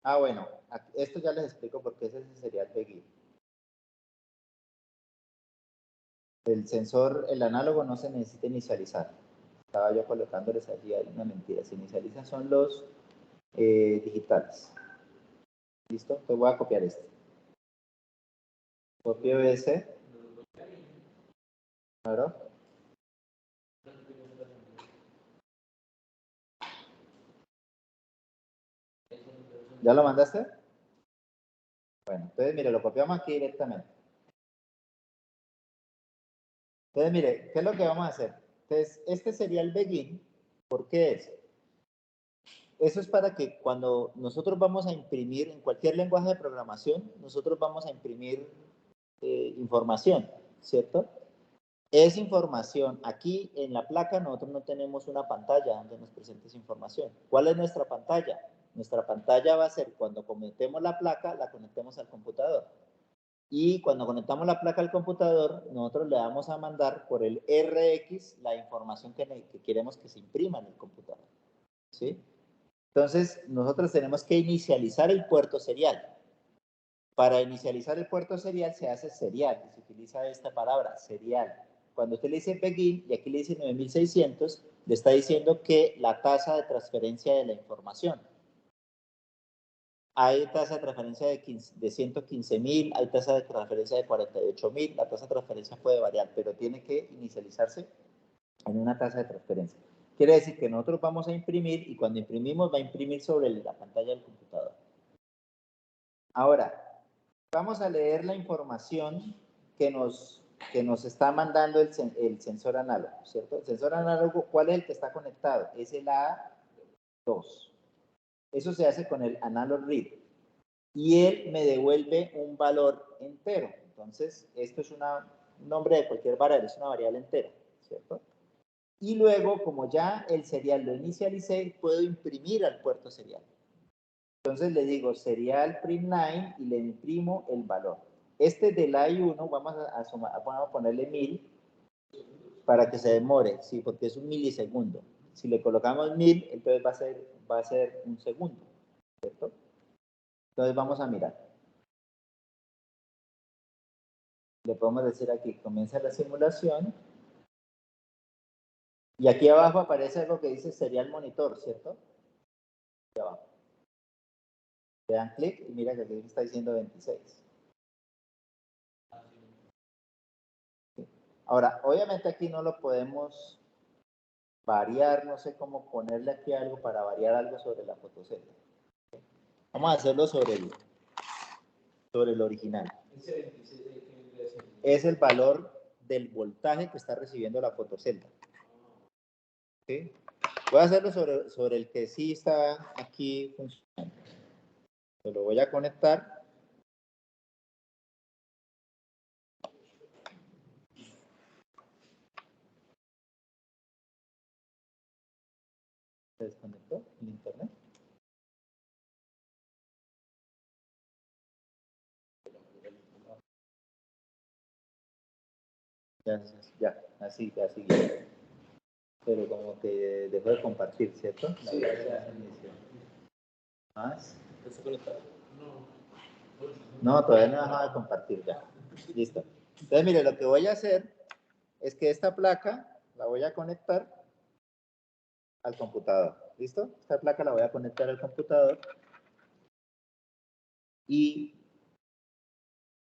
Ah, bueno, esto ya les explico porque ese sería el begin. El sensor, el análogo no se necesita inicializar. Estaba yo colocándoles allí una mentira. Se inicializan son los digitales. ¿Listo? Entonces voy a copiar este. Copio ese. Claro. ¿Ya lo mandaste? Bueno, entonces mire, lo copiamos aquí directamente. Entonces mire, ¿qué es lo que vamos a hacer? Entonces, este sería el begin. ¿Por qué es? Eso es para que cuando nosotros vamos a imprimir, en cualquier lenguaje de programación, nosotros vamos a imprimir información, ¿cierto? Es información. Aquí en la placa nosotros no tenemos una pantalla donde nos presente esa información. ¿Cuál es nuestra pantalla? Nuestra pantalla va a ser cuando conectemos la placa, la conectemos al computador. Y cuando conectamos la placa al computador, nosotros le vamos a mandar por el RX la información que queremos que se imprima en el computador. ¿Sí? Entonces, nosotros tenemos que inicializar el puerto serial. Para inicializar el puerto serial se hace serial, y se utiliza esta palabra, serial. Cuando usted le dice begin, y aquí le dice 9600, le está diciendo que la tasa de transferencia de la información. Hay tasa de transferencia de 115.000, hay tasa de transferencia de 48.000, la tasa de transferencia puede variar, pero tiene que inicializarse en una tasa de transferencia. Quiere decir que nosotros vamos a imprimir y cuando imprimimos va a imprimir sobre la pantalla del computador. Ahora, vamos a leer la información que nos está mandando el sensor análogo, ¿cierto? El sensor análogo, ¿cuál es el que está conectado? Es el A2. Eso se hace con el analog read. Y él me devuelve un valor entero. Entonces, esto es un nombre de cualquier variable, es una variable entera, ¿cierto? Y luego, como ya el serial lo inicialicé, puedo imprimir al puerto serial. Entonces le digo serial print line y le imprimo el valor. Este del I1 vamos a ponerle 1000 para que se demore, sí, porque es un milisegundo. Si le colocamos 1000, entonces va a ser un segundo, ¿cierto? Entonces vamos a mirar. Le podemos decir aquí, comienza la simulación. Y aquí abajo aparece algo que dice serial monitor, ¿cierto? Aquí abajo. Le dan clic y mira que aquí está diciendo 26. Ahora, obviamente aquí no lo podemos variar, no sé cómo ponerle aquí algo para variar algo sobre la fotocelda. Vamos a hacerlo sobre el original. Es el valor del voltaje que está recibiendo la fotocelda. ¿Sí? Voy a hacerlo sobre el que sí está aquí funcionando. Lo voy a conectar. ¿Se desconectó el internet? Ya, así. Pero como que dejó de compartir, ¿cierto? La Sí, ¿Más? ¿Está conectado? No, todavía no he dejado de compartir ya. Listo. Entonces, mire, lo que voy a hacer es que esta placa la voy a conectar al computador. ¿Listo? Esta placa la voy a conectar al computador y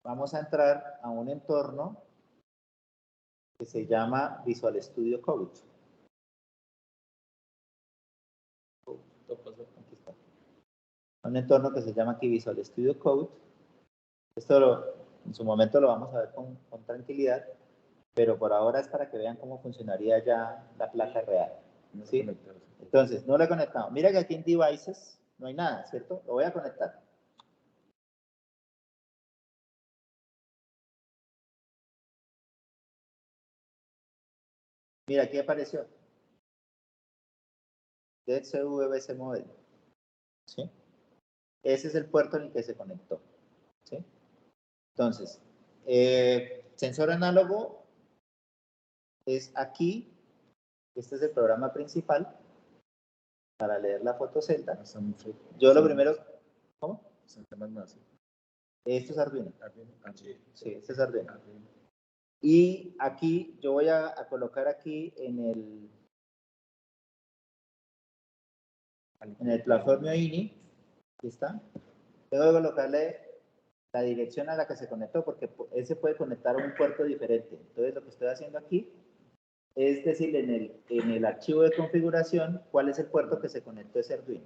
vamos a entrar a un entorno que se llama Visual Studio Code. Aquí está. Un entorno que se llama aquí Visual Studio Code. Esto en su momento lo vamos a ver con tranquilidad, pero por ahora es para que vean cómo funcionaría ya la placa real. ¿Sí? Entonces, no lo he conectado. Mira que aquí en Devices no hay nada, ¿cierto? Lo voy a conectar. Mira, aquí apareció. DCVBC model. ¿Sí? Ese es el puerto en el que se conectó. ¿Sí? Entonces, sensor análogo es aquí. Este es el programa principal para leer la fotocelda. Yo lo primero... ¿Cómo? Esto es Arduino. Sí, este es Arduino. Y aquí yo voy a colocar aquí en el platformio INI. Aquí está. Tengo que colocarle la dirección a la que se conectó porque ese puede conectar a un puerto diferente. Entonces lo que estoy haciendo aquí es decir en el archivo de configuración cuál es el puerto que se conectó a ese Arduino.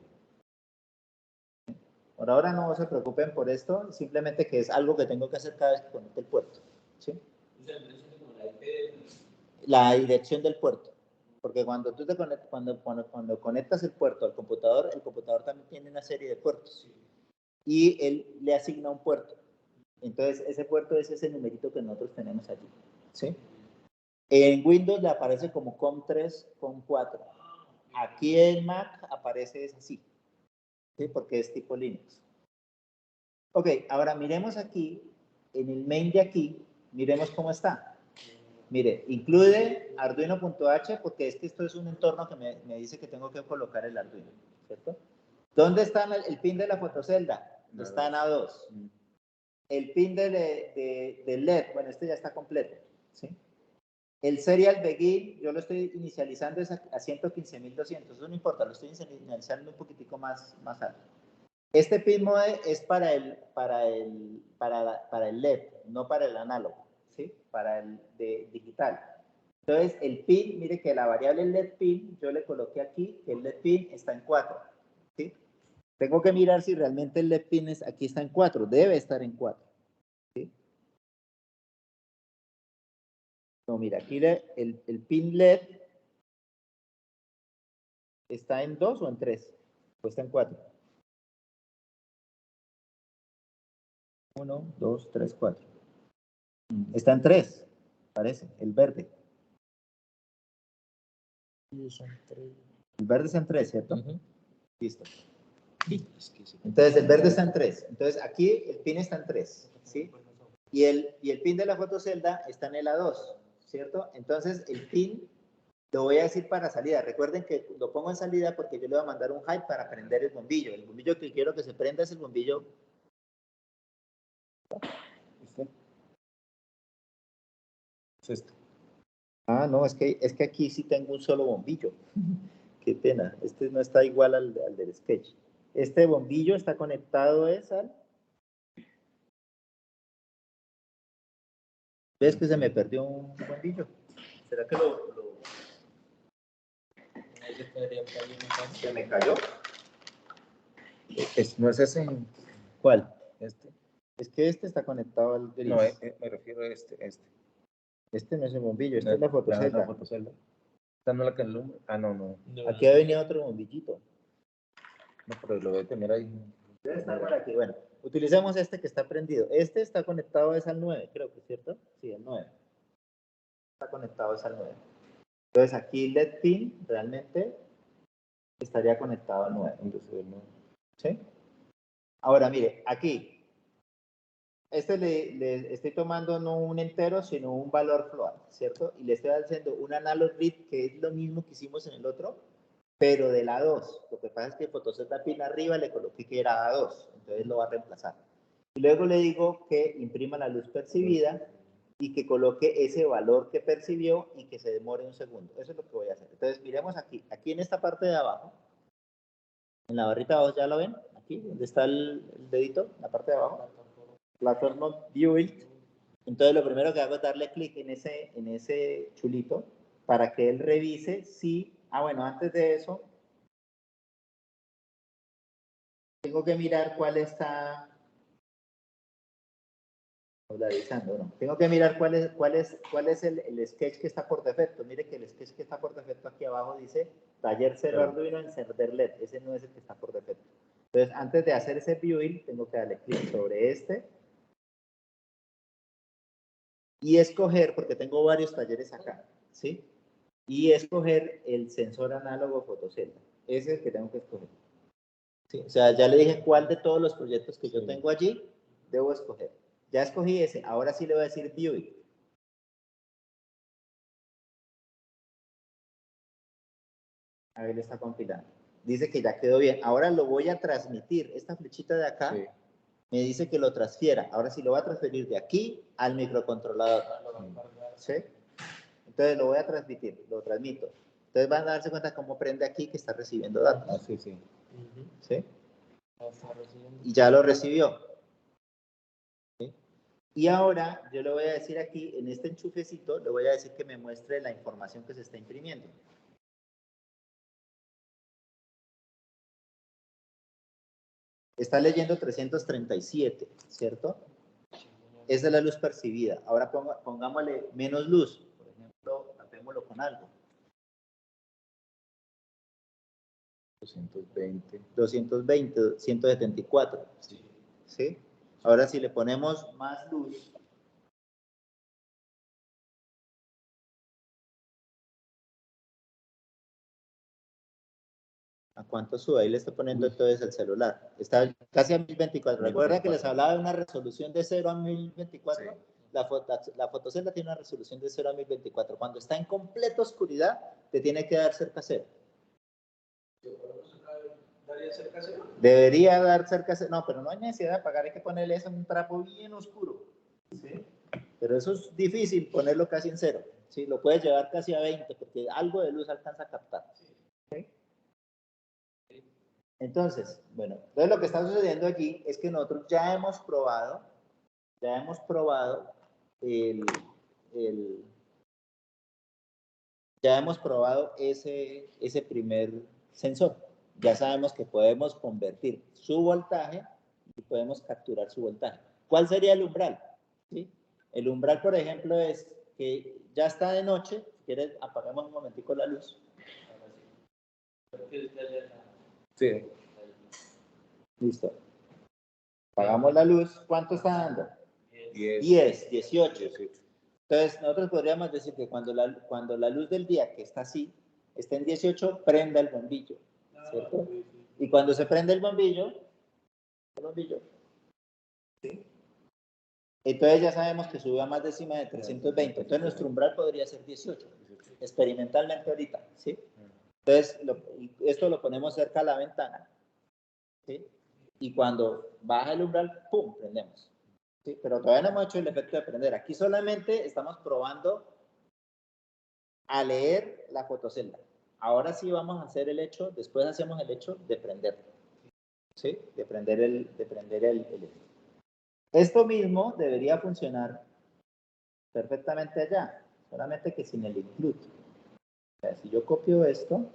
Por ahora no se preocupen por esto, simplemente que es algo que tengo que hacer cada vez que conecte el puerto. ¿Sí? La dirección del puerto. Porque cuando tú te conectas, cuando conectas el puerto al computador, el computador también tiene una serie de puertos. Y él le asigna un puerto. Entonces, ese puerto es ese numerito que nosotros tenemos allí. ¿Sí? En Windows le aparece como COM3, COM4. Aquí en Mac aparece así. ¿Sí? Porque es tipo Linux. Ok, ahora miremos aquí, en el main de aquí, miremos cómo está. Mire, incluye arduino.h porque es que esto es un entorno que me dice que tengo que colocar el Arduino, ¿cierto? ¿Dónde está el pin de la fotocelda? Está en A2. El pin del LED, bueno, este ya está completo, ¿sí? El serial begin, yo lo estoy inicializando a 115.200, eso no importa, lo estoy inicializando un poquitico más alto. Este pin mode es para el LED, no para el análogo, ¿sí? Para el digital. Entonces, el pin, mire que la variable LED pin, yo le coloqué aquí que el LED pin está en 4, ¿sí? Tengo que mirar si realmente el LED pin aquí está en 4, debe estar en 4, ¿sí? No, mira, aquí el pin LED está en 2 o en 3, o está en 4. 1, 2, 3, 4. Está en 3, parece, el verde. El verde está en 3, ¿cierto? Listo. Entonces, el verde está en 3. Entonces, aquí el pin está en 3, ¿sí? Y el pin de la fotocelda está en el A2, ¿cierto? Entonces, el pin lo voy a decir para salida. Recuerden que lo pongo en salida porque yo le voy a mandar un hype para prender el bombillo. El bombillo que quiero que se prenda es el bombillo. Es este. Ah, no, es que aquí sí tengo un solo bombillo. Qué pena. Este no está igual al del sketch. Este bombillo está conectado al... ¿Ves que se me perdió un bombillo? ¿Será que se me cayó? ¿No es ese? ¿Cuál? Este. Es que este está conectado al gris. No, me refiero a este. Este no es el bombillo, esta es la fotocelda. La fotocelda. ¿Esta no es la que alumbra? Ah, no. Aquí ha venido otro bombillito. No, pero lo debe tener ahí. Debe estar por aquí. Bueno, utilicemos este que está prendido. Este está conectado al 9, creo que es cierto. Sí, el 9. Está conectado al 9. Entonces aquí LED pin realmente estaría conectado al 9. ¿Sí? Ahora mire, aquí. Este le estoy tomando no un entero, sino un valor float, ¿cierto? Y le estoy haciendo un analog read, que es lo mismo que hicimos en el otro, pero del A2. Lo que pasa es que fotocelda pin arriba le coloqué que era A2, entonces lo va a reemplazar. Y luego le digo que imprima la luz percibida y que coloque ese valor que percibió y que se demore un segundo. Eso es lo que voy a hacer. Entonces miremos aquí en esta parte de abajo, en la barrita de abajo, ¿ya lo ven? Aquí, donde está el dedito, en la parte de abajo. Plataforma Build. Entonces lo primero que hago es darle clic en ese chulito para que él revise si, bueno, antes de eso tengo que mirar cuál está polarizando, ¿no? Tengo que mirar cuál es el sketch que está por defecto. Mire que el sketch que está por defecto aquí abajo dice taller 0 Arduino encender LED. Ese no es el que está por defecto. Entonces antes de hacer ese build tengo que darle clic sobre este y escoger, porque tengo varios talleres acá, ¿sí? Y escoger el sensor análogo fotocelda. Ese es el que tengo que escoger. ¿Sí? O sea, ya le dije cuál de todos los proyectos que yo tengo allí debo escoger. Ya escogí ese, ahora sí le voy a decir View It. A ver, está compilando. Dice que ya quedó bien. Ahora lo voy a transmitir. Esta flechita de acá me dice que lo transfiera. Ahora sí lo va a transferir de aquí al microcontrolador. ¿Sí? Entonces lo voy a transmitir, lo transmito. Entonces van a darse cuenta cómo prende aquí que está recibiendo datos. Ah, sí. ¿Sí? Y ya lo recibió. ¿Sí? Y ahora yo le voy a decir aquí, en este enchufecito, le voy a decir que me muestre la información que se está imprimiendo. Está leyendo 337, ¿cierto? Esa es la luz percibida. Ahora pongámosle menos luz. Por ejemplo, tapémoslo con algo. 220, 174. ¿Sí? Ahora si le ponemos más luz. ¿A cuánto sube? Ahí le está poniendo entonces el celular. Está casi a 1024. Recuerda que les hablaba de una resolución de 0 a 1024. Sí. La fotocelda tiene una resolución de 0 a 1024. Cuando está en completa oscuridad, te tiene que dar cerca 0. ¿Daría cerca 0? Debería dar cerca 0. No, pero no hay necesidad de apagar. Hay que ponerle eso en un trapo bien oscuro. ¿Sí? Pero eso es difícil, ponerlo casi en 0. ¿Sí? Lo puedes llevar casi a 20, porque algo de luz alcanza a captar. ¿Sí? Entonces, bueno, entonces lo que está sucediendo aquí es que nosotros ya hemos probado ese primer sensor. Ya sabemos que podemos convertir su voltaje y podemos capturar su voltaje. ¿Cuál sería el umbral? ¿Sí? El umbral, por ejemplo, es que ya está de noche. Si quieres, apagamos un momentico la luz. Sí. Listo. Apagamos la luz. ¿Cuánto está dando? 10, 18. Entonces, nosotros podríamos decir que cuando la luz del día, que está así, está en 18, prenda el bombillo, ¿cierto? Y cuando se prende el bombillo, ¿sí? Entonces ya sabemos que subió a más décima de 320. Entonces nuestro umbral podría ser 18, experimentalmente ahorita, ¿sí? Entonces, esto lo ponemos cerca a la ventana, ¿sí? Y cuando baja el umbral, ¡pum!, prendemos. ¿Sí? Pero todavía no hemos hecho el efecto de prender. Aquí solamente estamos probando a leer la fotocelda. Ahora sí vamos a hacer el hecho, después hacemos el hecho de prender. ¿Sí? De prender el. Esto mismo debería funcionar perfectamente allá, solamente que sin el include. O sea, si yo copio esto,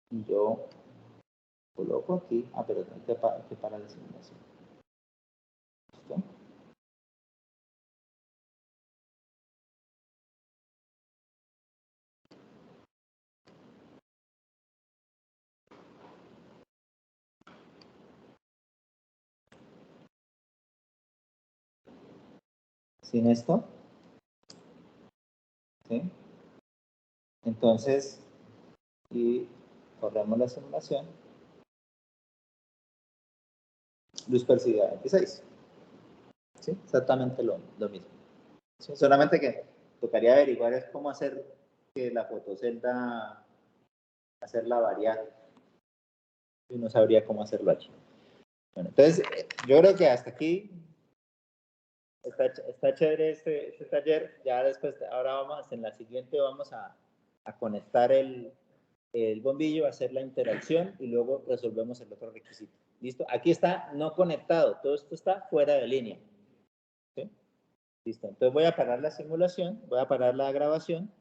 y yo coloco aquí, pero hay que parar la simulación. ¿Listo? Sin esto, ¿sí? Entonces, y corremos la simulación. Luz percibida 26. ¿Sí? Exactamente lo mismo. ¿Sí? Solamente que tocaría averiguar es cómo hacer que la fotocelda, hacerla variar. Y no sabría cómo hacerlo aquí. Bueno, entonces, yo creo que hasta aquí está chévere este taller. Ya después, ahora vamos, en la siguiente vamos a conectar el bombillo, hacer la interacción y luego resolvemos el otro requisito. ¿Listo? Aquí está no conectado. Todo esto está fuera de línea. ¿Sí? Listo. Entonces voy a parar la simulación, voy a parar la grabación.